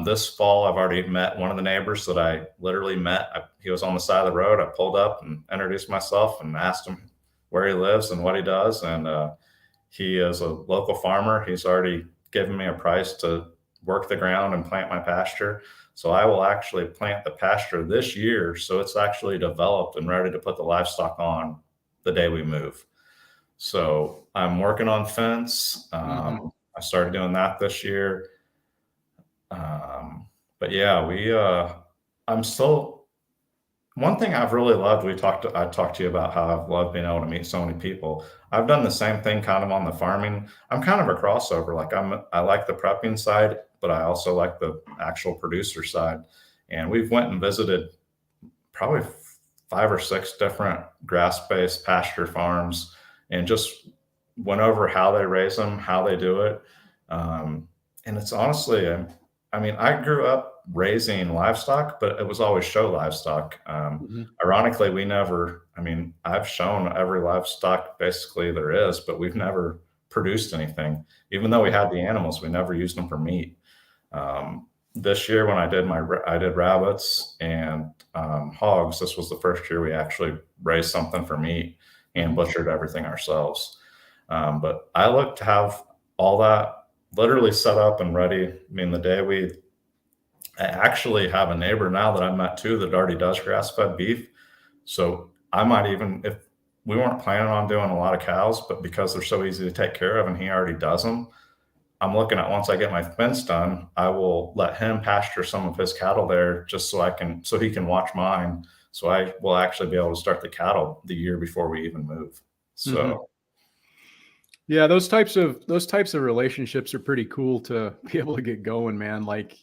This fall, I've already met one of the neighbors that I literally met. He was on the side of the road. I pulled up and introduced myself and asked him where he lives and what he does. And he is a local farmer. He's already given me a price to work the ground and plant my pasture. So I will actually plant the pasture this year. So it's actually developed and ready to put the livestock on the day we move. So I'm working on fence. Mm-hmm. I started doing that this year. But yeah, I'm still, one thing I've really loved, I talked to you about how I've loved being able to meet so many people. I've done the same thing kind of on the farming. I'm kind of a crossover. Like I like the prepping side, but I also like the actual producer side. And we've went and visited probably 5 or 6 different grass-based pasture farms and just went over how they raise them, how they do it. And it's honestly, I mean, I grew up raising livestock, but it was always show livestock. Mm-hmm. Ironically, I mean, I've shown every livestock basically there is, but we've never produced anything. Even though we had the animals, we never used them for meat. This year when I did rabbits and hogs, this was the first year we actually raised something for meat and butchered everything ourselves. But I look to have all that literally set up and ready. I mean, I actually have a neighbor now that I met too that already does grass-fed beef. So I might even, if we weren't planning on doing a lot of cows, but because they're so easy to take care of and he already does them, I'm looking at, once I get my fence done, I will let him pasture some of his cattle there just so he can watch mine. So I will actually be able to start the cattle the year before we even move. So Mm-hmm. Yeah, those types of relationships are pretty cool to be able to get going, man. Like,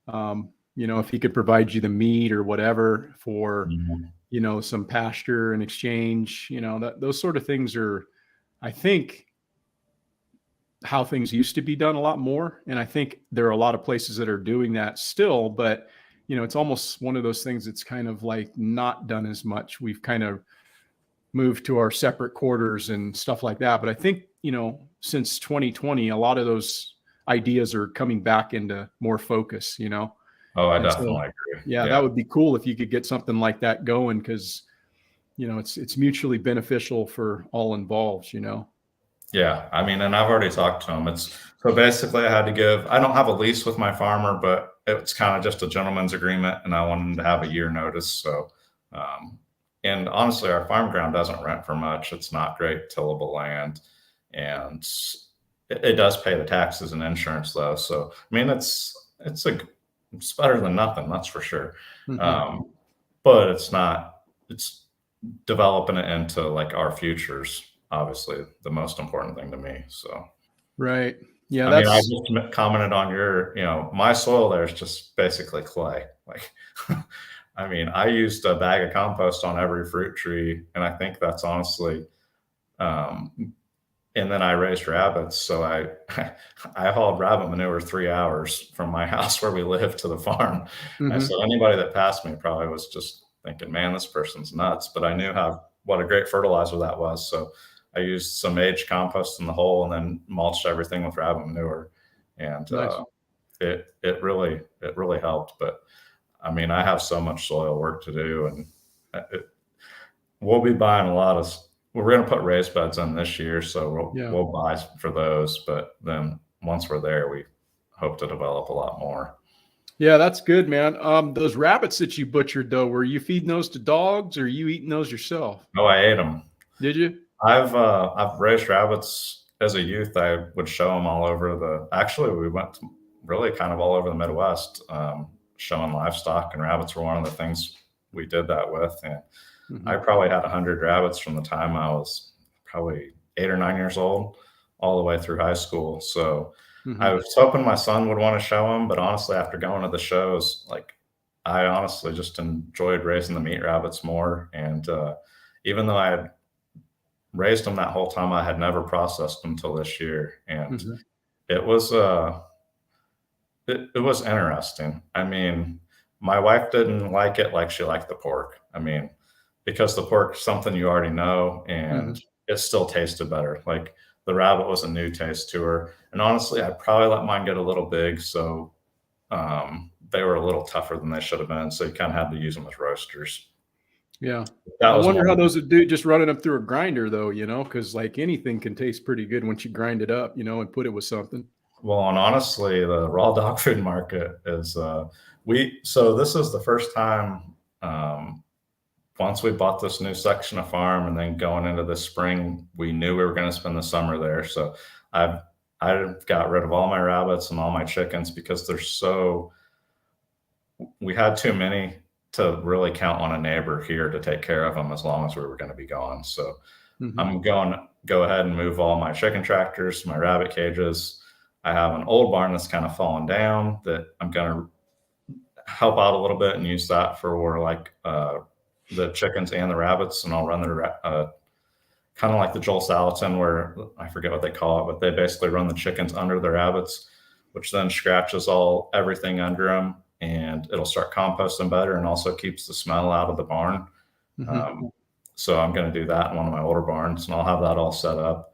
if he could provide you the meat or whatever for, mhm. Some pasture in exchange, those sort of things are, I think, how things used to be done a lot more. And I think there are a lot of places that are doing that still, but it's almost one of those things that's kind of like not done as much. We've kind of moved to our separate quarters and stuff like that. But I think, since 2020, a lot of those ideas are coming back into more focus, Oh, I And so, definitely agree. yeah, that would be cool if you could get something like that going, because, it's mutually beneficial for all involved, Yeah, I mean, and I've already talked to him. So basically I don't have a lease with my farmer, but it's kind of just a gentleman's agreement, and I want him to have a year notice. So, um, and honestly, our farm ground doesn't rent for much. It's not great tillable land, and it does pay the taxes and insurance though. So, I mean, it's better than nothing, that's for sure. Mm-hmm. But it's developing it into like our futures, obviously the most important thing to me. So, Right. Yeah, I mean, I that's just commented on my soil there is just basically clay. Like, I mean, I used a bag of compost on every fruit tree, and I think that's honestly, and then I raised rabbits. So I hauled rabbit manure 3 hours from my house where we live to the farm. And mm-hmm. so anybody that passed me probably was just thinking, man, this person's nuts. But I knew what a great fertilizer that was. So I used some aged compost in the hole and then mulched everything with rabbit manure. And Nice. it really helped. But I mean, I have so much soil work to do, and we'll be buying we're going to put raised beds in this year, so we'll buy for those. But then once we're there, we hope to develop a lot more. Yeah, that's good, man. Those rabbits that you butchered, though, were you feeding those to dogs, or are you eating those yourself? Oh, I ate them. Did you? I've raised rabbits as a youth. I would show them all over actually, we went to really kind of all over the Midwest, showing livestock, and rabbits were one of the things we did that with. And I probably had 100 rabbits from the time I was probably 8 or 9 years old all the way through high school. So I was hoping my son would want to show them, but honestly, after going to the shows, like I honestly just enjoyed raising the meat rabbits more. And even though I had raised them that whole time, I had never processed them until this year. And it was it was interesting. I mean, my wife didn't like it like she liked the pork. I mean, because the pork is something you already know, and it still tasted better. Like the rabbit was a new taste to her. And honestly, I probably let mine get a little big, so they were a little tougher than they should have been. So you kind of had to use them as roasters. Yeah. That I was wonder one. how those would do just running them through a grinder though, you know, because like anything can taste pretty good once you grind it up, you know, and put it with something. Well, and honestly, the raw dog food market is so this is the first time once we bought this new section of farm, and then going into the spring, we knew we were going to spend the summer there. So I've got rid of all my rabbits and all my chickens because we had too many to really count on a neighbor here to take care of them as long as we were going to be gone. So I'm going to go ahead and move all my chicken tractors, my rabbit cages. I have an old barn that's kind of fallen down that I'm going to help out a little bit and use that for like the chickens and the rabbits. And I'll run the kind of like the Joel Salatin, where I forget what they call it, but they basically run the chickens under the rabbits, which then scratches everything under them, and it'll start composting better and also keeps the smell out of the barn. So I'm going to do that in one of my older barns, and I'll have that all set up.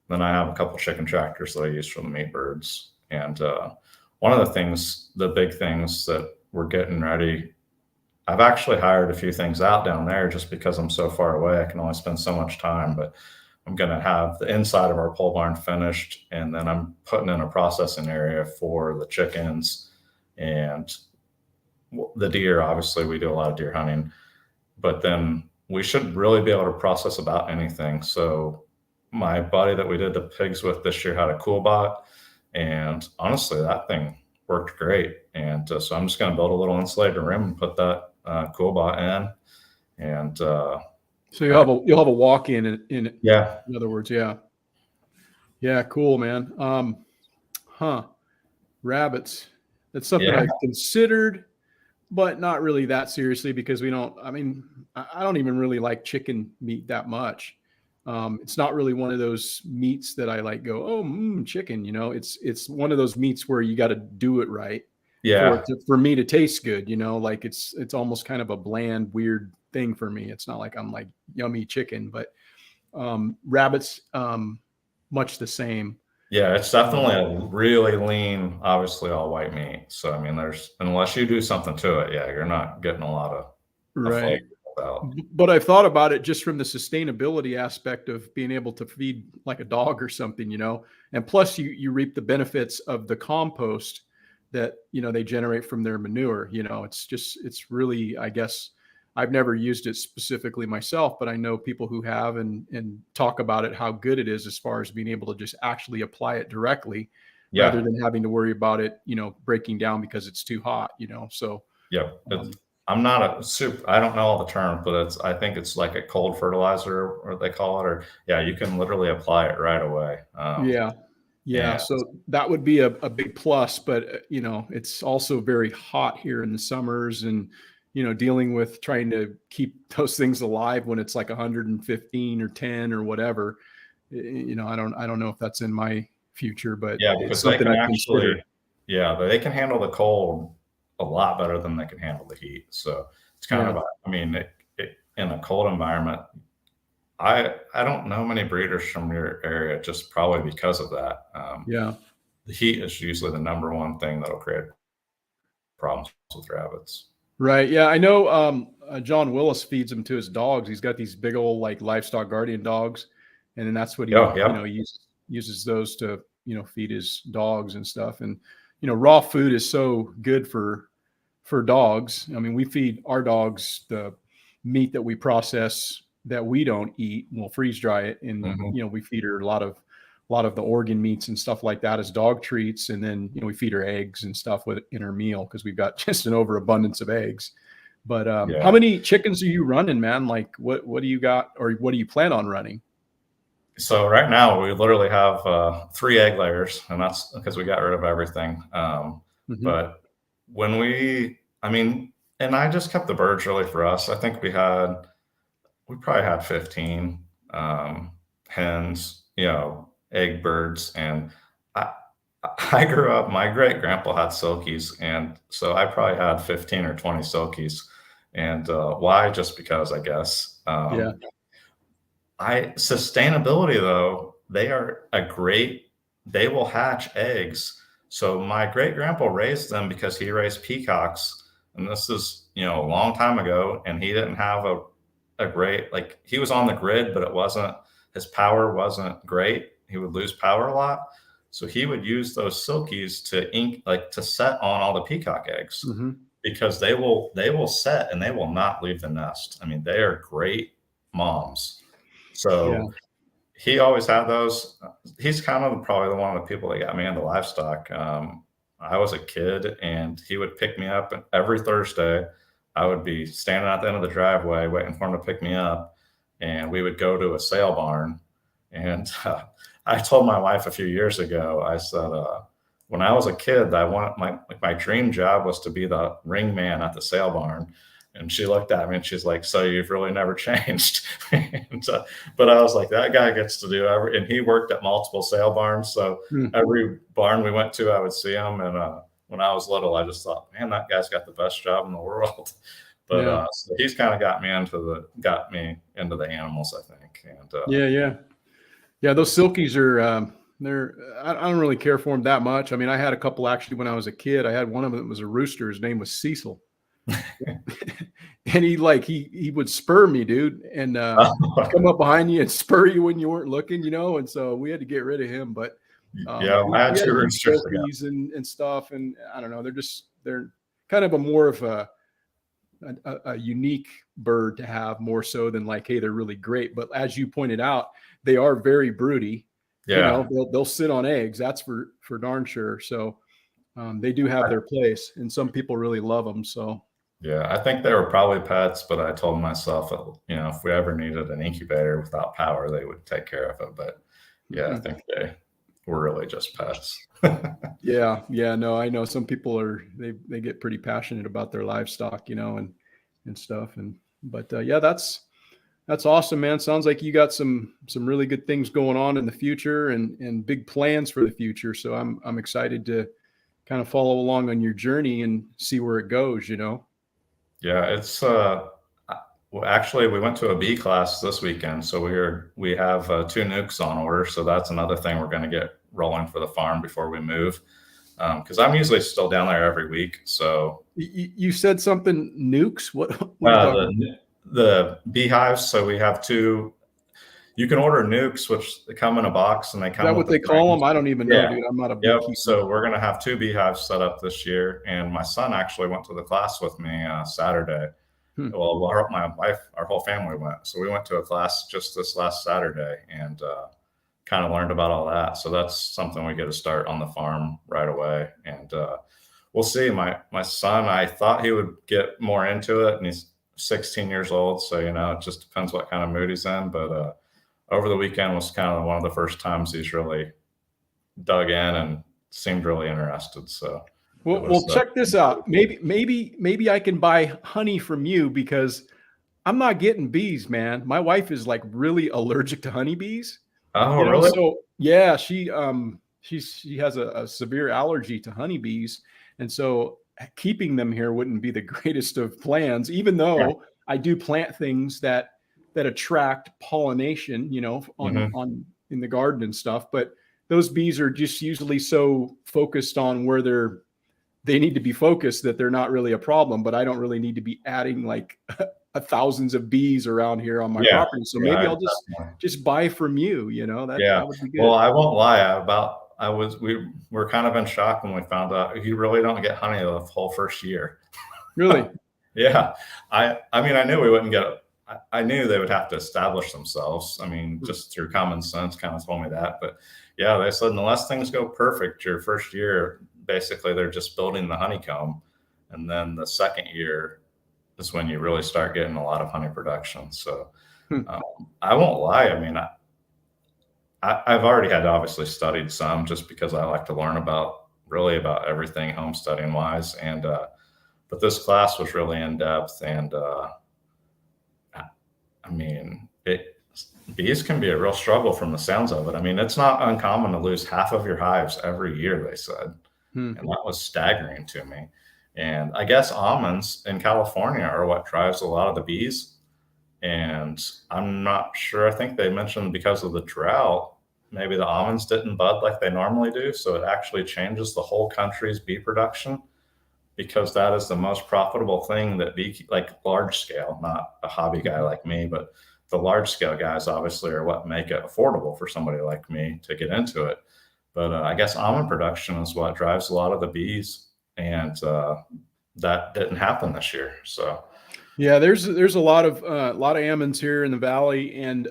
Then I have a couple chicken tractors that I use for the meat birds. And one of the big things that we're getting ready, I've actually hired a few things out down there just because I'm so far away. I can only spend so much time, but I'm going to have the inside of our pole barn finished. And then I'm putting in a processing area for the chickens and the deer. Obviously, we do a lot of deer hunting, but then we should really be able to process about anything. So my buddy that we did the pigs with this year had a cool bot, and honestly, that thing worked great. And so I'm just going to build a little insulated room and put that cool bot in. And so you'll have a walk-in in it. Yeah. In other words, yeah, cool, man. Rabbits. That's something I've considered, but not really that seriously because I don't even really like chicken meat that much. It's not really one of those meats that I like chicken, you know, it's one of those meats where you got to do it right. For me to taste good, you know, like it's almost kind of a bland, weird thing for me. It's not like I'm like yummy chicken, but rabbits, much the same. Yeah, it's definitely a really lean, obviously all white meat. So I mean, unless you do something to it, you're not getting a lot of right. About. But I've thought about it just from the sustainability aspect of being able to feed like a dog or something, you know, and plus you reap the benefits of the compost that, you know, they generate from their manure. You know, it's really, I guess I've never used it specifically myself, but I know people who have and talk about it, how good it is as far as being able to just actually apply it directly rather than having to worry about it, you know, breaking down because it's too hot, you know. So I'm not I don't know all the terms, but I think it's like a cold fertilizer, or they call it, or you can literally apply it right away. So that would be a big plus, but you know, it's also very hot here in the summers, and you know, dealing with trying to keep those things alive when it's like 115 or 10 or whatever, you know, I don't know if that's in my future, but because something they can they can handle the cold a lot better than they can handle the heat. So it's kind of, I mean, in a cold environment, I don't know many breeders from your area, just probably because of that. The heat is usually the number one thing that'll create problems with rabbits. Right. Yeah. I know John Willis feeds them to his dogs. He's got these big old like livestock guardian dogs. And then that's what he, you know, he uses those to, you know, feed his dogs and stuff. And, you know, raw food is so good for dogs. I mean, we feed our dogs the meat that we process that we don't eat. We'll freeze dry it. And, you know, we feed her a lot of the organ meats and stuff like that as dog treats. And then, you know, we feed her eggs and stuff in her meal because we've got just an overabundance of eggs. But how Yeah. many chickens are you running, man? Like what do you got, or what do you plan on running? So right now we literally have 3 egg layers, and that's because we got rid of everything. Mhm. But I mean, and I just kept the birds really for us. I think we probably had 15 hens, egg birds. And I, I grew up, my great grandpa had silkies. And so I probably had 15 or 20 silkies. And why? Just because, I guess. Yeah. Sustainability though, they will hatch eggs. So my great grandpa raised them because he raised peacocks. And this is, a long time ago. And he didn't have a great, like, he was on the grid, but his power wasn't great. He would lose power a lot. So he would use those silkies to set on all the peacock eggs, Mm-hmm. because they will set and they will not leave the nest. I mean, they are great moms. So he always had those. He's kind of probably one of the people that got me into livestock. I was a kid and he would pick me up, and every Thursday I would be standing at the end of the driveway waiting for him to pick me up, and we would go to a sale barn. And I told my wife a few years ago, I said, when I was a kid, my dream job was to be the ring man at the sale barn. And she looked at me and she's like, so you've really never changed. But I was like, that guy gets to do and he worked at multiple sale barns. So every barn we went to, I would see him. And when I was little, I just thought, man, that guy's got the best job in the world. But so he's kind of got me into the animals, I think. And yeah. Those silkies are I don't really care for them that much. I mean, I had a couple actually when I was a kid. I had one of them that was a rooster. His name was Cecil. And he would spur me, dude, and come up behind you and spur you when you weren't looking, and so we had to get rid of him. But I had 2 roosters and stuff, and I don't know, they're kind of a more of a unique bird to have, more so than like, hey, they're really great. But as you pointed out, they are very broody. They'll sit on eggs, that's for darn sure. So they do have their place, and some people really love them. So yeah, I think they were probably pets, but I told myself, if we ever needed an incubator without power, they would take care of it. But I think they were really just pets. Yeah. No, I know some people they get pretty passionate about their livestock, and stuff. But that's awesome, man. Sounds like you got some really good things going on in the future and big plans for the future. So I'm excited to kind of follow along on your journey and see where it goes, Yeah, it's actually we went to a bee class this weekend, so we have 2 nukes on order, so that's another thing we're going to get rolling for the farm before we move, because I'm usually still down there every week. So you said something, nukes? What the beehives? So we have 2. You can order nukes, which they come in a box and they come. Is that what they call them? I don't even know, dude. I'm not a beekeeper. So we're going to have 2 beehives set up this year. And my son actually went to the class with me Saturday. Well, my wife, our whole family went. So we went to a class just this last Saturday and kind of learned about all that. So that's something we get to start on the farm right away. And we'll see. My son, I thought he would get more into it, and he's 16 years old. So, it just depends what kind of mood he's in. But over the weekend was kind of one of the first times he's really dug in and seemed really interested. So, well, check this out. Maybe I can buy honey from you, because I'm not getting bees, man. My wife is like really allergic to honeybees. Oh, really? So yeah, she has a severe allergy to honeybees, and so keeping them here wouldn't be the greatest of plans. Even though I do plant things that attract pollination, on in the garden and stuff. But those bees are just usually so focused on where they need to be focused that they're not really a problem. But I don't really need to be adding like thousands of bees around here on my property. So maybe I'll just buy from you, that would be good. Well, I won't lie. We were kind of in shock when we found out you really don't get honey the whole first year. Really? Yeah. I mean, I knew we wouldn't get it. I knew they would have to establish themselves. I mean, just through common sense kind of told me that. But yeah, they said unless things go perfect your first year, basically they're just building the honeycomb. And then the second year, is when you really start getting a lot of honey production. So Hmm. I won't lie. I mean, I've already had obviously studied some just because I like to learn about everything homesteading wise. And, but this class was really in depth. And, I mean, bees can be a real struggle from the sounds of it. I mean, it's not uncommon to lose half of your hives every year, they said. Hmm. And that was staggering to me. And I guess almonds in California are what drives a lot of the bees. And I'm not sure. I think they mentioned because of the drought, maybe the almonds didn't bud like they normally do. So it actually changes the whole country's bee production, because that is the most profitable thing that like large scale, not a hobby guy like me, but the large scale guys obviously are what make it affordable for somebody like me to get into it. But I guess almond production is what drives a lot of the bees. And that didn't happen this year. So Yeah, there's a lot of almonds here in the valley, and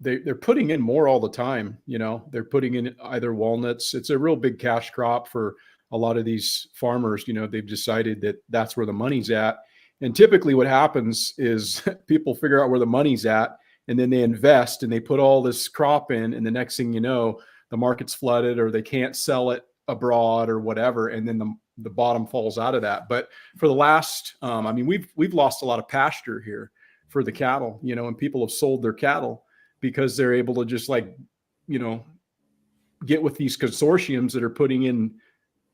they're putting in more all the time. You know, they're putting in either walnuts. It's a real big cash crop for a lot of these farmers. You know, they've decided that that's where the money's at. And typically, what happens is people figure out where the money's at, and then they invest and they put all this crop in, and the next thing you know, the market's flooded, or they can't sell it abroad or whatever, and then the bottom falls out of that. But for the last, I mean, we've lost a lot of pasture here for the cattle, you know, and people have sold their cattle because they're able to just like, you know, get with these consortiums that are putting in,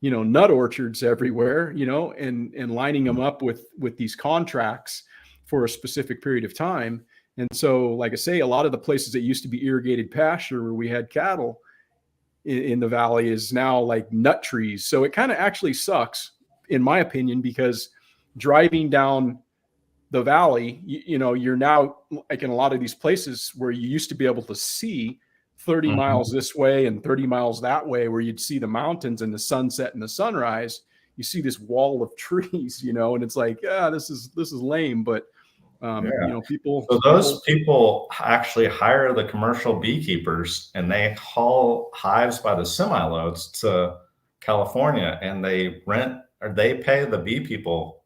you know, nut orchards everywhere, you know, and lining them up with these contracts for a specific period of time. And so, like I say, a lot of the places that used to be irrigated pasture where we had cattle in the valley is now like nut trees. So it kind of actually sucks, in my opinion, because driving down the valley, you know, you're now like in a lot of these places where you used to be able to see 30 miles this way and 30 miles that way, where you'd see the mountains and the sunset and the sunrise. You see this wall of trees, you know, and it's like, yeah, this is lame, but yeah. you know, people. So those people actually hire the commercial beekeepers, and they haul hives by the semi loads to California, and they rent or they pay the bee people.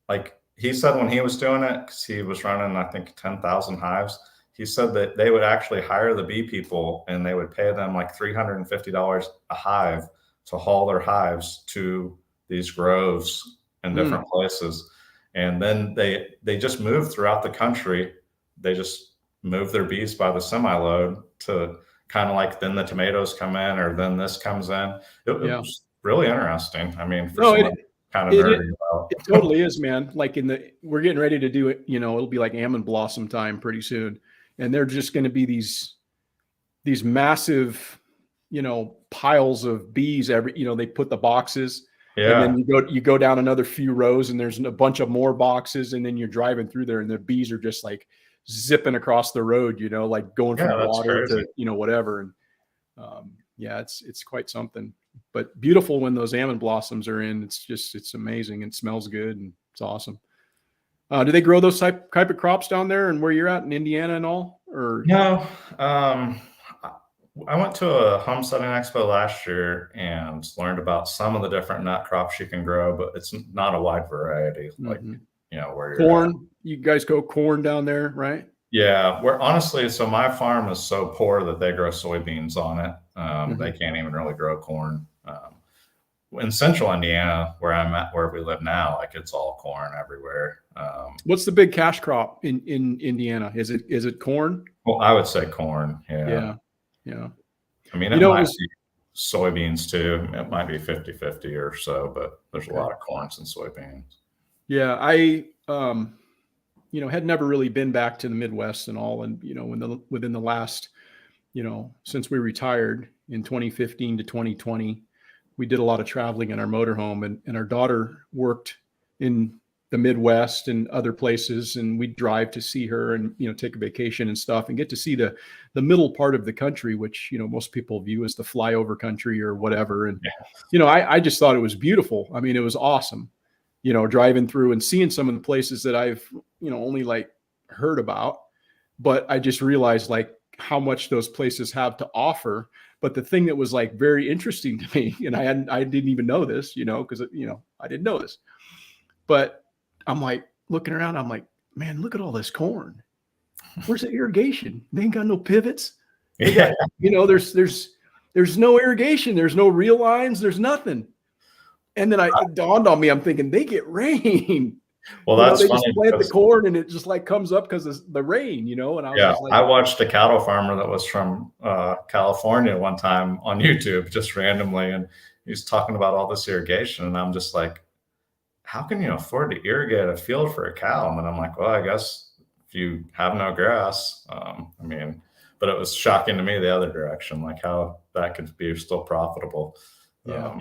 Like he said, when he was doing it, because he was running, I think, 10,000 hives. He said that they would actually hire the bee people, and they would pay them like $350 a hive to haul their hives to these groves in different places. And then they just move throughout the country. They just move their bees by the semi load to kind of like, then the tomatoes come in, or then this comes in. It was really interesting. I mean, for someone kind of nerdy about. It totally is, man. Like we're getting ready to do it. You know, it'll be like almond blossom time pretty soon, and they're just going to be these massive, you know, piles of bees. You know, they put the boxes. Yeah. And then you go down another few rows, and there's a bunch of more boxes, and then you're driving through there, and the bees are just like zipping across the road, you know, like going from water to, you know, whatever. And yeah, it's quite something. But beautiful when those almond blossoms are in. It's amazing. It smells good, and it's awesome. Do they grow those type of crops down there, and where you're at in Indiana and all? Or no? I went to a homesteading expo last year and learned about some of the different nut crops you can grow, but it's not a wide variety. Like, you know, where you're corn, at. You guys go corn down there, right? Yeah, we're honestly, so my farm is so poor that they grow soybeans on it. They can't even really grow corn. In central Indiana, where I'm at, where we live now, like it's all corn everywhere. What's the big cash crop in Indiana? Is it corn? Well, I would say corn. Yeah. I mean, it might be soybeans too. It might be 50-50 or so, but there's a lot of corns and soybeans. Yeah, I you know, had never really been back to the Midwest and all, and you know, within the last, you know, since we retired in 2015 to 2020, we did a lot of traveling in our motorhome, and our daughter worked in the Midwest and other places, and we'd drive to see her and, you know, take a vacation and stuff, and get to see the middle part of the country, which, you know, most people view as the flyover country or whatever. And, you know, I just thought it was beautiful. I mean, it was awesome, you know, driving through and seeing some of the places that I've, you know, only like heard about, but I just realized like how much those places have to offer. But the thing that was like very interesting to me, and I didn't even know this, you know, because, you know, I didn't know this, but I'm like, looking around. I'm like, man, look at all this corn. Where's the irrigation? They ain't got no pivots. They got, there's no irrigation. There's no reel lines. There's nothing. And then it dawned on me, I'm thinking they get rain. Well, that's they funny. Just plant the corn and it just like comes up because of the rain, and I was just like, I watched a cattle farmer that was from California one time on YouTube just randomly, and he's talking about all this irrigation, and I'm just like, how can you afford to irrigate a field for a cow? And then I'm like, well, I guess if you have no grass, but it was shocking to me the other direction, like how that could be still profitable. Yeah.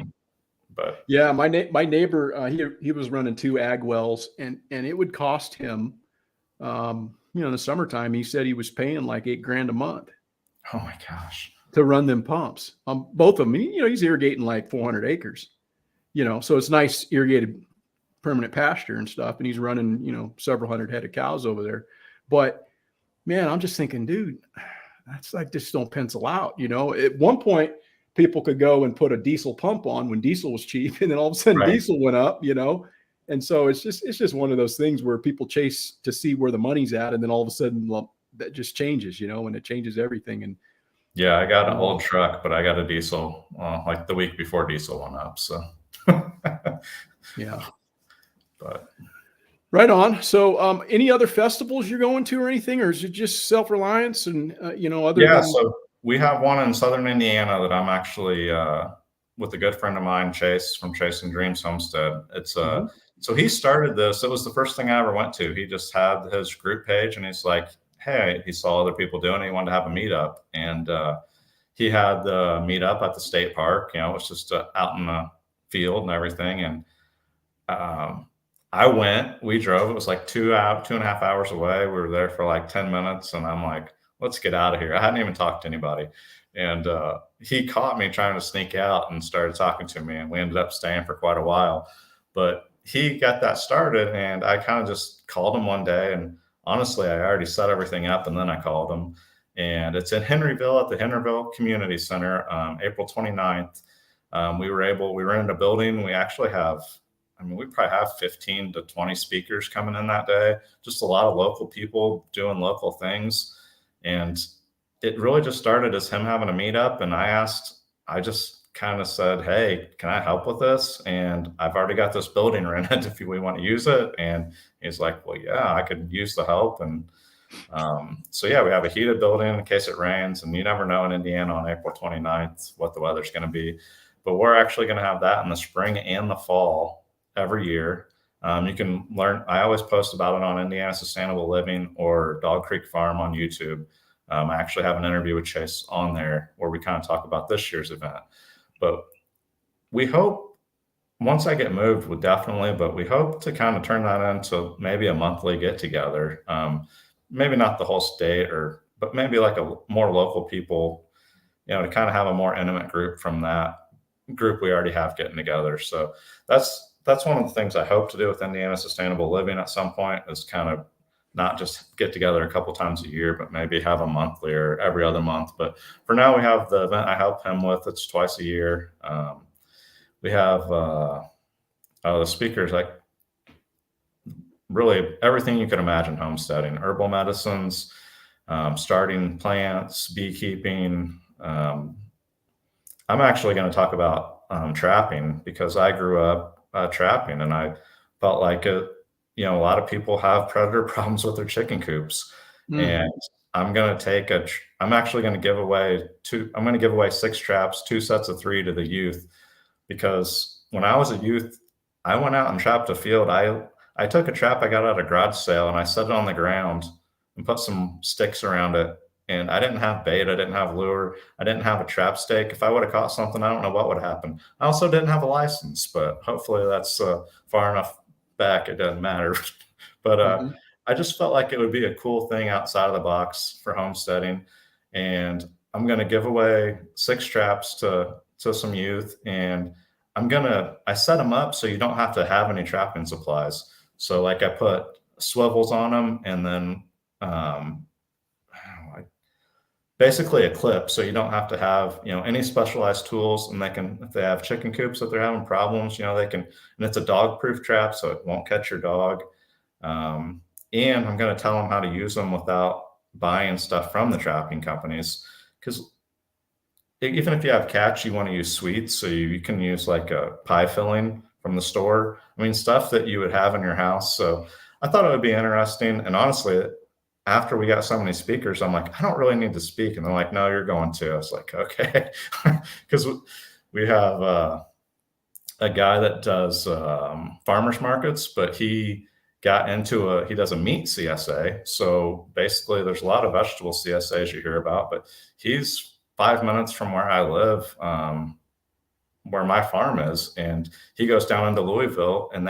But yeah, my neighbor, he was running 2 ag wells, and it would cost him, in the summertime, he said he was paying like $8,000 a month. Oh my gosh. To run them pumps. Both of them, he's irrigating like 400 acres, so it's nice irrigated permanent pasture and stuff. And he's running, several hundred head of cows over there. But man, I'm just thinking, dude, that's like, just don't pencil out, at one point, people could go and put a diesel pump on when diesel was cheap, and then all of a sudden diesel went up, and so it's just one of those things where people chase to see where the money's at, and then all of a sudden that just changes, and it changes everything. And yeah, I got an old truck, but I got a diesel like the week before diesel went up. So yeah, but right on. So any other festivals you're going to or anything, or is it just Self Reliance and other? Yeah, so we have one in Southern Indiana that I'm actually with a good friend of mine, Chase from Chasing Dreams Homestead. It's so he started this. It was the first thing I ever went to. He just had his group page, and he's like, hey, he saw other people doing it. He wanted to have a meetup, and he had the meetup at the state park. It was just out in the field and everything. And I went. We drove. It was like 2.5 hours away. We were there for like 10 minutes, and I'm like, let's get out of here. I hadn't even talked to anybody. And he caught me trying to sneak out and started talking to me. And we ended up staying for quite a while. But he got that started, and I kind of just called him one day. And honestly, I already set everything up, and then I called him. And it's in Henryville at the Henryville Community Center, April 29th. We rented a building. We actually have, we probably have 15 to 20 speakers coming in that day. Just a lot of local people doing local things. And it really just started as him having a meetup. And I just kind of said, hey, can I help with this? And I've already got this building rented if we want to use it. And he's like, well, yeah, I could use the help. And so, yeah, we have a heated building in case it rains. And you never know in Indiana on April 29th what the weather's going to be. But we're actually going to have that in the spring and the fall every year. You can learn. I always post about it on Indiana Sustainable Living or Dog Creek Farm on YouTube. I actually have an interview with Chase on there where we kind of talk about this year's event. But we hope, once I get moved, but we hope to kind of turn that into maybe a monthly get together. Maybe not the whole state, but maybe like a more local people, to kind of have a more intimate group from that group we already have getting together. So that's one of the things I hope to do with Indiana Sustainable Living at some point, is kind of not just get together a couple times a year, but maybe have a monthly or every other month. But for now, we have the event I help him with. It's twice a year. We have the speakers, like really everything you can imagine homesteading, herbal medicines, starting plants, beekeeping. I'm actually going to talk about trapping, because I grew up trapping, and I felt like it. A lot of people have predator problems with their chicken coops, and I'm actually going to give away 6 traps, 2 sets of 3 to the youth, because when I was a youth, I went out and trapped a field. I took a trap I got at a garage sale, and I set it on the ground and put some sticks around it. And I didn't have bait. I didn't have lure. I didn't have a trap stake. If I would have caught something, I don't know what would happen. I also didn't have a license, but hopefully that's far enough back, it doesn't matter. But I just felt like it would be a cool thing outside of the box for homesteading. And I'm going to give away 6 traps to some youth, and I set them up so you don't have to have any trapping supplies. So like I put swivels on them, and then basically a clip, so you don't have to have any specialized tools. And if they have chicken coops that they're having problems, they can. And it's a dog proof trap, so it won't catch your dog. And I'm going to tell them how to use them without buying stuff from the trapping companies. Because even if you have cats, you want to use sweets. So you can use like a pie filling from the store. I mean, stuff that you would have in your house. So I thought it would be interesting. And honestly, after we got so many speakers, I'm like, I don't really need to speak. And they're like, no, you're going to. I was like, okay. Because we have a guy that does farmers markets, but he got into he does a meat CSA. So basically there's a lot of vegetable CSAs you hear about, but he's 5 minutes from where I live, where my farm is. And he goes down into Louisville, and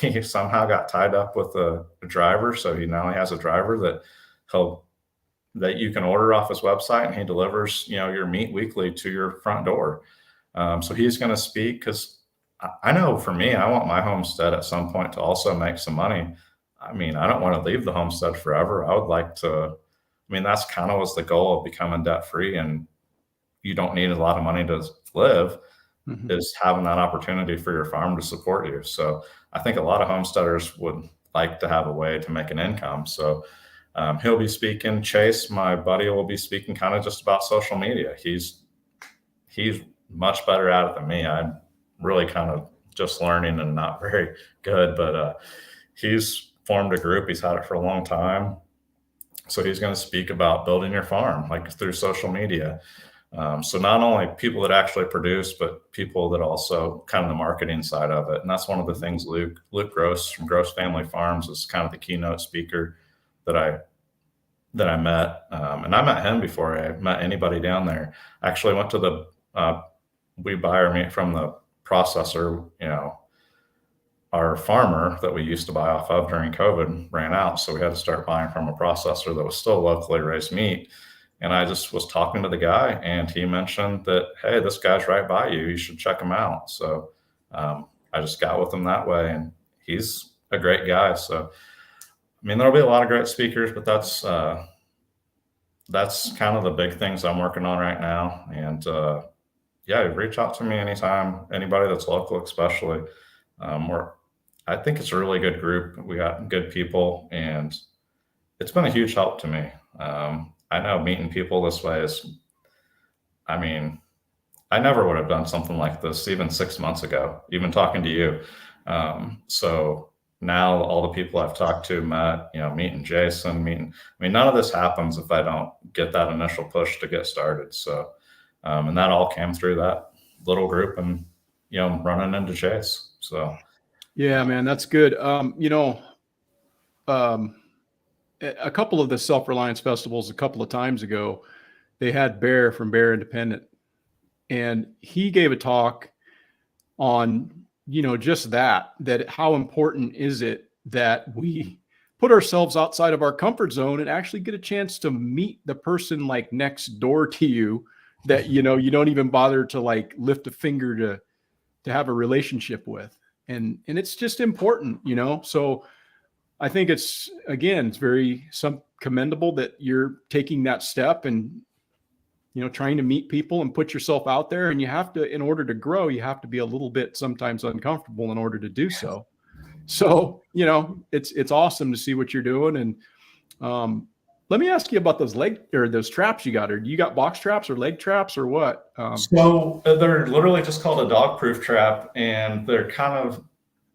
he somehow got tied up with a driver. So he now has a driver that you can order off his website, and he delivers, your meat weekly to your front door. So he's going to speak, because I know for me, I want my homestead at some point to also make some money. I mean, I don't want to leave the homestead forever. I would like to, that's kind of was the goal of becoming debt free, and you don't need a lot of money to live, is having that opportunity for your farm to support you. So I think a lot of homesteaders would like to have a way to make an income. So he'll be speaking. Chase, my buddy, will be speaking kind of just about social media. He's much better at it than me. I'm really kind of just learning and not very good, but he's formed a group. He's had it for a long time. So he's going to speak about building your farm, like through social media. So not only people that actually produce, but people that also kind of the marketing side of it. And that's one of the things Luke Gross from Gross Family Farms is kind of the keynote speaker that I met. And I met him before I met anybody down there. I actually went to we buy our meat from the processor. Our farmer that we used to buy off of during COVID ran out. So we had to start buying from a processor that was still locally raised meat. And I just was talking to the guy, and he mentioned that, hey, this guy's right by you. You should check him out. So I just got with him that way, and he's a great guy. So, there'll be a lot of great speakers, but that's kind of the big things I'm working on right now. And reach out to me anytime, anybody that's local, especially. I think it's a really good group. We got good people, and it's been a huge help to me. I know meeting people this way I never would have done something like this even 6 months ago, even talking to you. So now all the people I've talked to, met, meeting Jason, none of this happens if I don't get that initial push to get started. So, and that all came through that little group and, running into Chase. So. Yeah, man, that's good. A couple of the Self Reliance festivals a couple of times ago, they had Bear from Bear Independent, and he gave a talk on, just that how important is it that we put ourselves outside of our comfort zone and actually get a chance to meet the person like next door to you that, you don't even bother to like lift a finger to have a relationship with. And it's just important, so I think it's very commendable that you're taking that step and, trying to meet people and put yourself out there. And you have to, in order to grow, you have to be a little bit sometimes uncomfortable in order to do so. So, it's awesome to see what you're doing. And let me ask you about those traps you got. Or you got box traps or leg traps or what? So they're literally just called a dog proof trap, and they're kind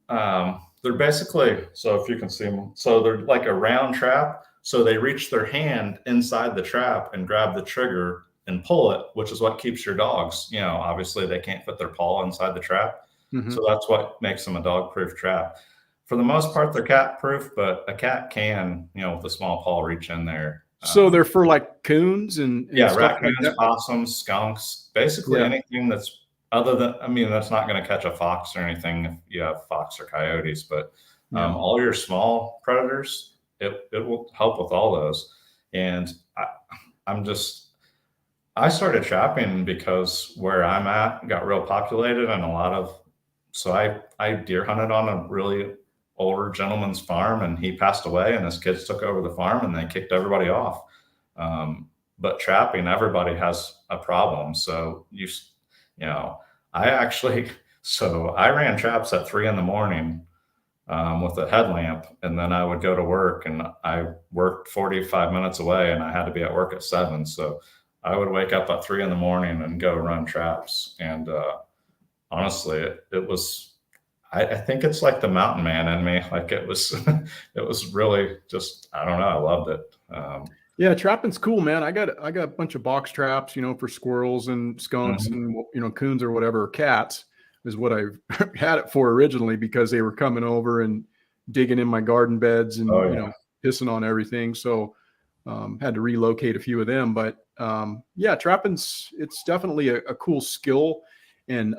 of, they're basically, so if you can see them, so they're like a round trap. So they reach their hand inside the trap and grab the trigger and pull it, which is what keeps your dogs, obviously they can't fit their paw inside the trap. Mm-hmm. So that's what makes them a dog proof trap. For the most part, they're cat proof, but a cat can, with a small paw, reach in there. So they're for like coons and stuff raccoons, like that? Possums, skunks, basically anything that's other than, that's not going to catch a fox or anything if you have fox or coyotes, but all your small predators, it will help with all those. And I started trapping because where I'm at got real populated, and so I deer hunted on a really older gentleman's farm, and he passed away, and his kids took over the farm and they kicked everybody off. But trapping, everybody has a problem. So I ran traps at 3 a.m. with a headlamp. And then I would go to work, and I worked 45 minutes away, and I had to be at work at 7. So I would wake up at 3 in the morning and go run traps. And honestly, it was, I think it's like the mountain man in me. Like it was, it was really just, I don't know. I loved it. Yeah, trapping's cool, man. I got a bunch of box traps, for squirrels and skunks and coons or whatever, or cats is what I had it for originally, because they were coming over and digging in my garden beds and pissing on everything. So had to relocate a few of them. But yeah, trapping's, it's definitely a cool skill and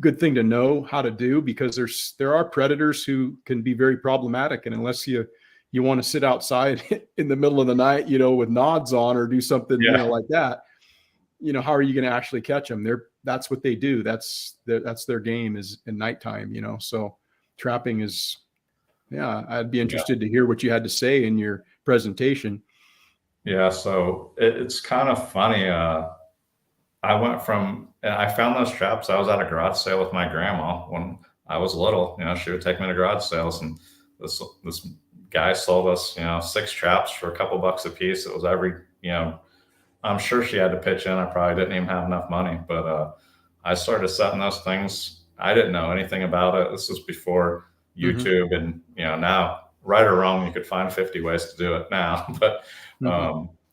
good thing to know how to do, because there are predators who can be very problematic, and unless you want to sit outside in the middle of the night, with nods on, or do something, like that, how are you going to actually catch them? That's what they do. That's their game, is in nighttime, so trapping is, I'd be interested to hear what you had to say in your presentation. Yeah. So it's kind of funny. I found those traps. I was at a garage sale with my grandma when I was little. She would take me to garage sales, and this guy sold us, 6 traps for a couple bucks a piece. It was I'm sure she had to pitch in. I probably didn't even have enough money, but I started setting those things. I didn't know anything about it. This was before YouTube, and now, right or wrong, you could find 50 ways to do it now. But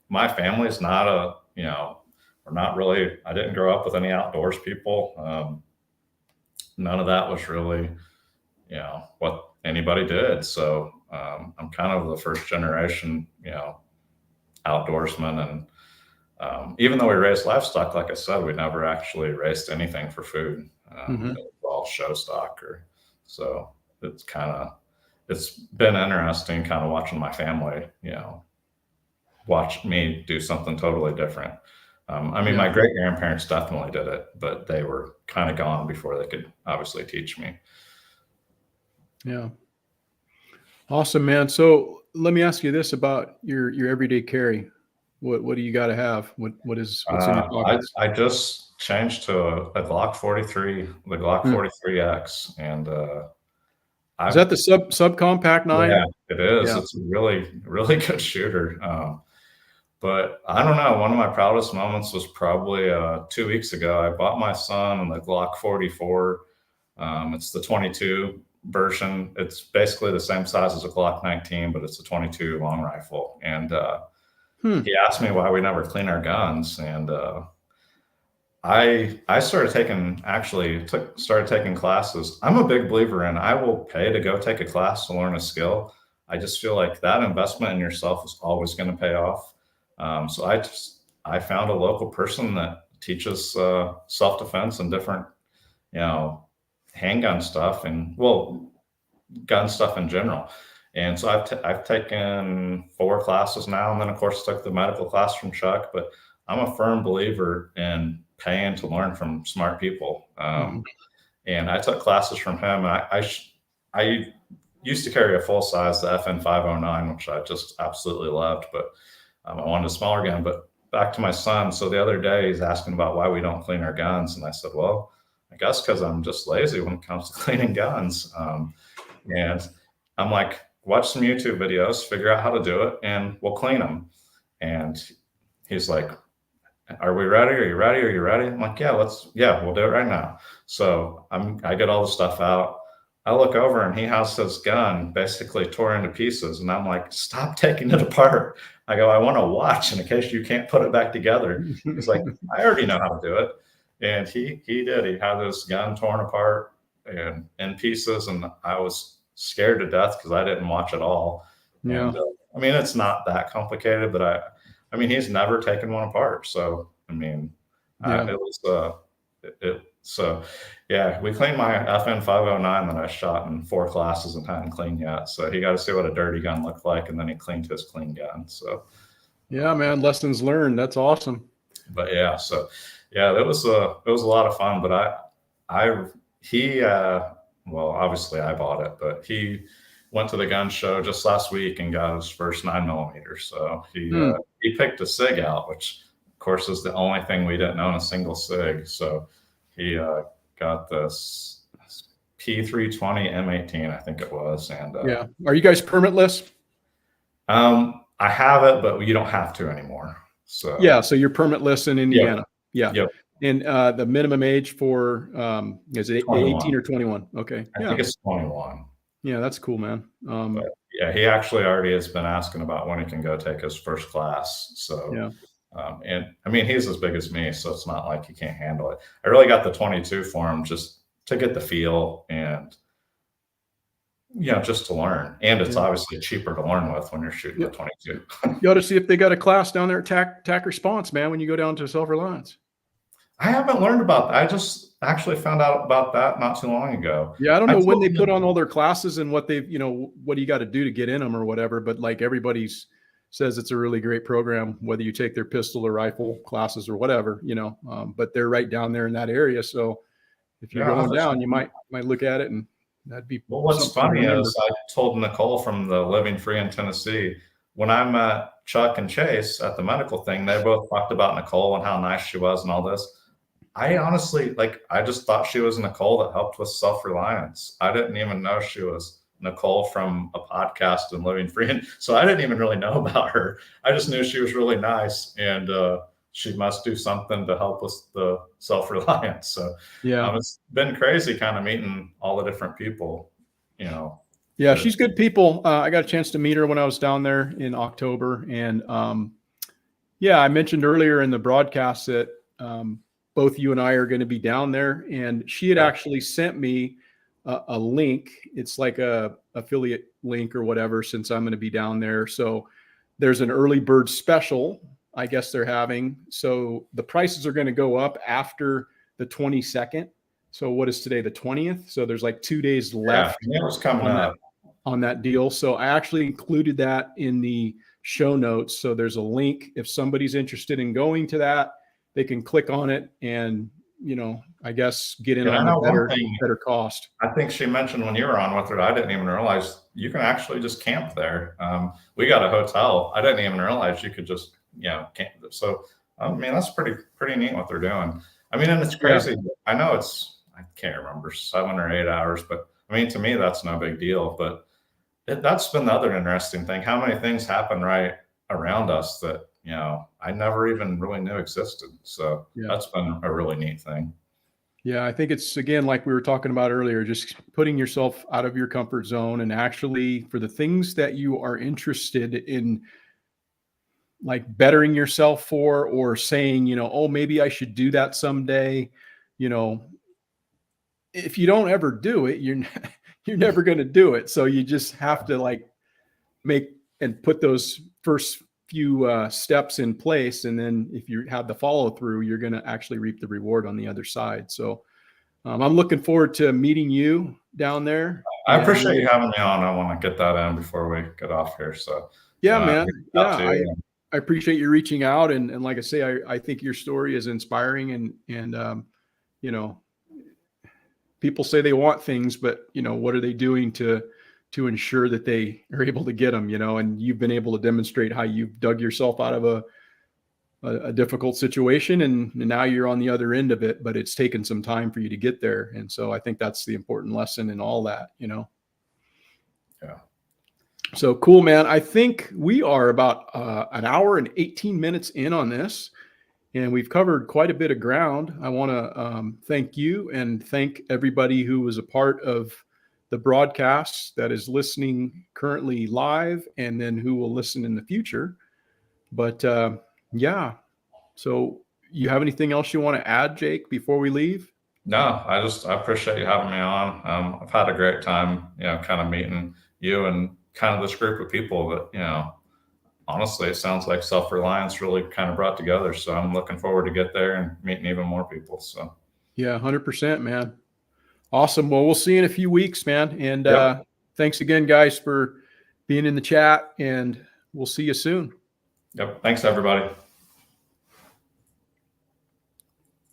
my family's not we're not really, I didn't grow up with any outdoors people. None of that was really, what anybody did. So I'm kind of the first generation, outdoorsman. And even though we raised livestock, like I said, we never actually raised anything for food. It was all show stock. So it's been interesting kind of watching my family, watch me do something totally different. My great grandparents definitely did it, but they were kind of gone before they could obviously teach me. Yeah. Awesome, man. So let me ask you this about your everyday carry. What do you got to have? What's in your pockets? I just changed to a Glock 43, the Glock 43X, and is that the subcompact 9? Yeah, it is. Yeah. It's a really, really good shooter. But I don't know. One of my proudest moments was probably 2 weeks ago. I bought my son the Glock 44. It's the 22 version. It's basically the same size as a Glock 19, but it's a 22 long rifle. And he asked me why we never clean our guns. And I started taking classes. I'm a big believer in, I will pay to go take a class to learn a skill. I just feel like that investment in yourself is always going to pay off. So I found a local person that teaches self-defense and different, handgun stuff, and gun stuff in general. And so I've taken 4 classes now, and then of course took the medical class from Chuck. But I'm a firm believer in paying to learn from smart people. And I took classes from him. And I used to carry a full size, the FN 509, which I just absolutely loved, but I wanted a smaller gun. But back to my son. So the other day he's asking about why we don't clean our guns. And I said, well, I guess because I'm just lazy when it comes to cleaning guns. And I'm like, watch some YouTube videos, figure out how to do it, and we'll clean them. And he's like, are we ready? Are you ready? Are you ready? I'm like, we'll do it right now. So I get all the stuff out. I look over and he has his gun basically tore into pieces. And I'm like, stop taking it apart. I go, I want to watch in case you can't put it back together. He's like, I already know how to do it. And he did. He had his gun torn apart and in pieces. And I was scared to death because I didn't watch it all. Yeah. And it's not that complicated, but he's never taken one apart. So, it was, so yeah, we cleaned my FN 509 that I shot in 4 classes and hadn't cleaned yet. So he got to see what a dirty gun looked like, and then he cleaned his clean gun. So yeah, man, lessons learned. That's awesome. But yeah, so yeah, it was a lot of fun. But obviously I bought it, but he went to the gun show just last week and got his first 9mm. So he picked a SIG out, which of course is the only thing we didn't own, a single SIG. So he got this T320 M18, I think it was. And Yeah. Are you guys permitless? I have it, but you don't have to anymore. So Yeah. So you're permitless in Indiana. Yep. Yeah. Yep. And the minimum age for is it 21. 18 or 21? Okay. I think it's 21. Yeah, that's cool, man. But yeah, he actually already has been asking about when he can go take his first class. So yeah. And I mean, he's as big as me, so it's not like he can't handle it. I really got the 22 for him just to get the feel and, just to learn. And it's obviously cheaper to learn with when you're shooting the 22. You ought to see if they got a class down there at TAC Response, man, when you go down to Self Reliance. I haven't learned about that. I just actually found out about that not too long ago. Yeah, I don't know when they put on all their classes and what they've, what do you got to do to get in them or whatever, but like everybody's says it's a really great program, whether you take their pistol or rifle classes or whatever, but they're right down there in that area. So if you're going down, you might look at it, and that'd be. Well, what's funny is I told Nicole from the Living Free in Tennessee, when I met Chuck and Chase at the medical thing, they both talked about Nicole and how nice she was and all this. I honestly, I just thought she was Nicole that helped with Self Reliance. I didn't even know she was Nicole from a podcast and Living Free. And so I didn't even really know about her. I just knew she was really nice, and she must do something to help with the Self Reliance. So it's been crazy kind of meeting all the different people, Yeah, she's good people. I got a chance to meet her when I was down there in October. And I mentioned earlier in the broadcast that both you and I are going to be down there. And she had actually sent me a link. It's like a affiliate link or whatever, since I'm going to be down there. So there's an early bird special, I guess they're having. So the prices are going to go up after the 22nd. So what is today, the 20th? So there's like 2 days left on that deal. So I actually included that in the show notes. So there's a link. If somebody's interested in going to that, they can click on it and, I guess get in on a better cost. I think she mentioned when you were on with her, I didn't even realize you can actually just camp there. We got a hotel. I didn't even realize you could just, camp. So, I mean, that's pretty neat what they're doing. I mean, and it's crazy. I know I can't remember, 7 or 8 hours, but I mean, to me, that's no big deal. But that's been the other interesting thing. How many things happen right around us that, I never even really knew existed. So that's been a really neat thing. Yeah, I think it's, again, like we were talking about earlier, just putting yourself out of your comfort zone, and actually for the things that you are interested in, like bettering yourself for, or saying, oh, maybe I should do that someday. If you don't ever do it, you're never going to do it. So you just have to make and put those first few steps in place. And then if you have the follow through, you're going to actually reap the reward on the other side. So I'm looking forward to meeting you down there. I appreciate you having me on. I want to get that in before we get off here. So man. I appreciate you reaching out. And like I say, I think your story is inspiring, and people say they want things, but what are they doing to ensure that they are able to get them, and you've been able to demonstrate how you've dug yourself out of a difficult situation, and now you're on the other end of it, but it's taken some time for you to get there. And so I think that's the important lesson in all that, Yeah. So cool, man. I think we are about an hour and 18 minutes in on this, and we've covered quite a bit of ground. I want to thank you and thank everybody who was a part of the broadcast that is listening currently live, and then who will listen in the future. But so you have anything else you want to add, Jake, before we leave? No, I appreciate you having me on. I've had a great time, kind of meeting you and kind of this group of people that, honestly, it sounds like Self Reliance really kind of brought together. So I'm looking forward to get there and meeting even more people. So yeah, 100%, man. Awesome. Well, we'll see you in a few weeks, man. And thanks again, guys, for being in the chat, and we'll see you soon. Yep. Thanks, everybody.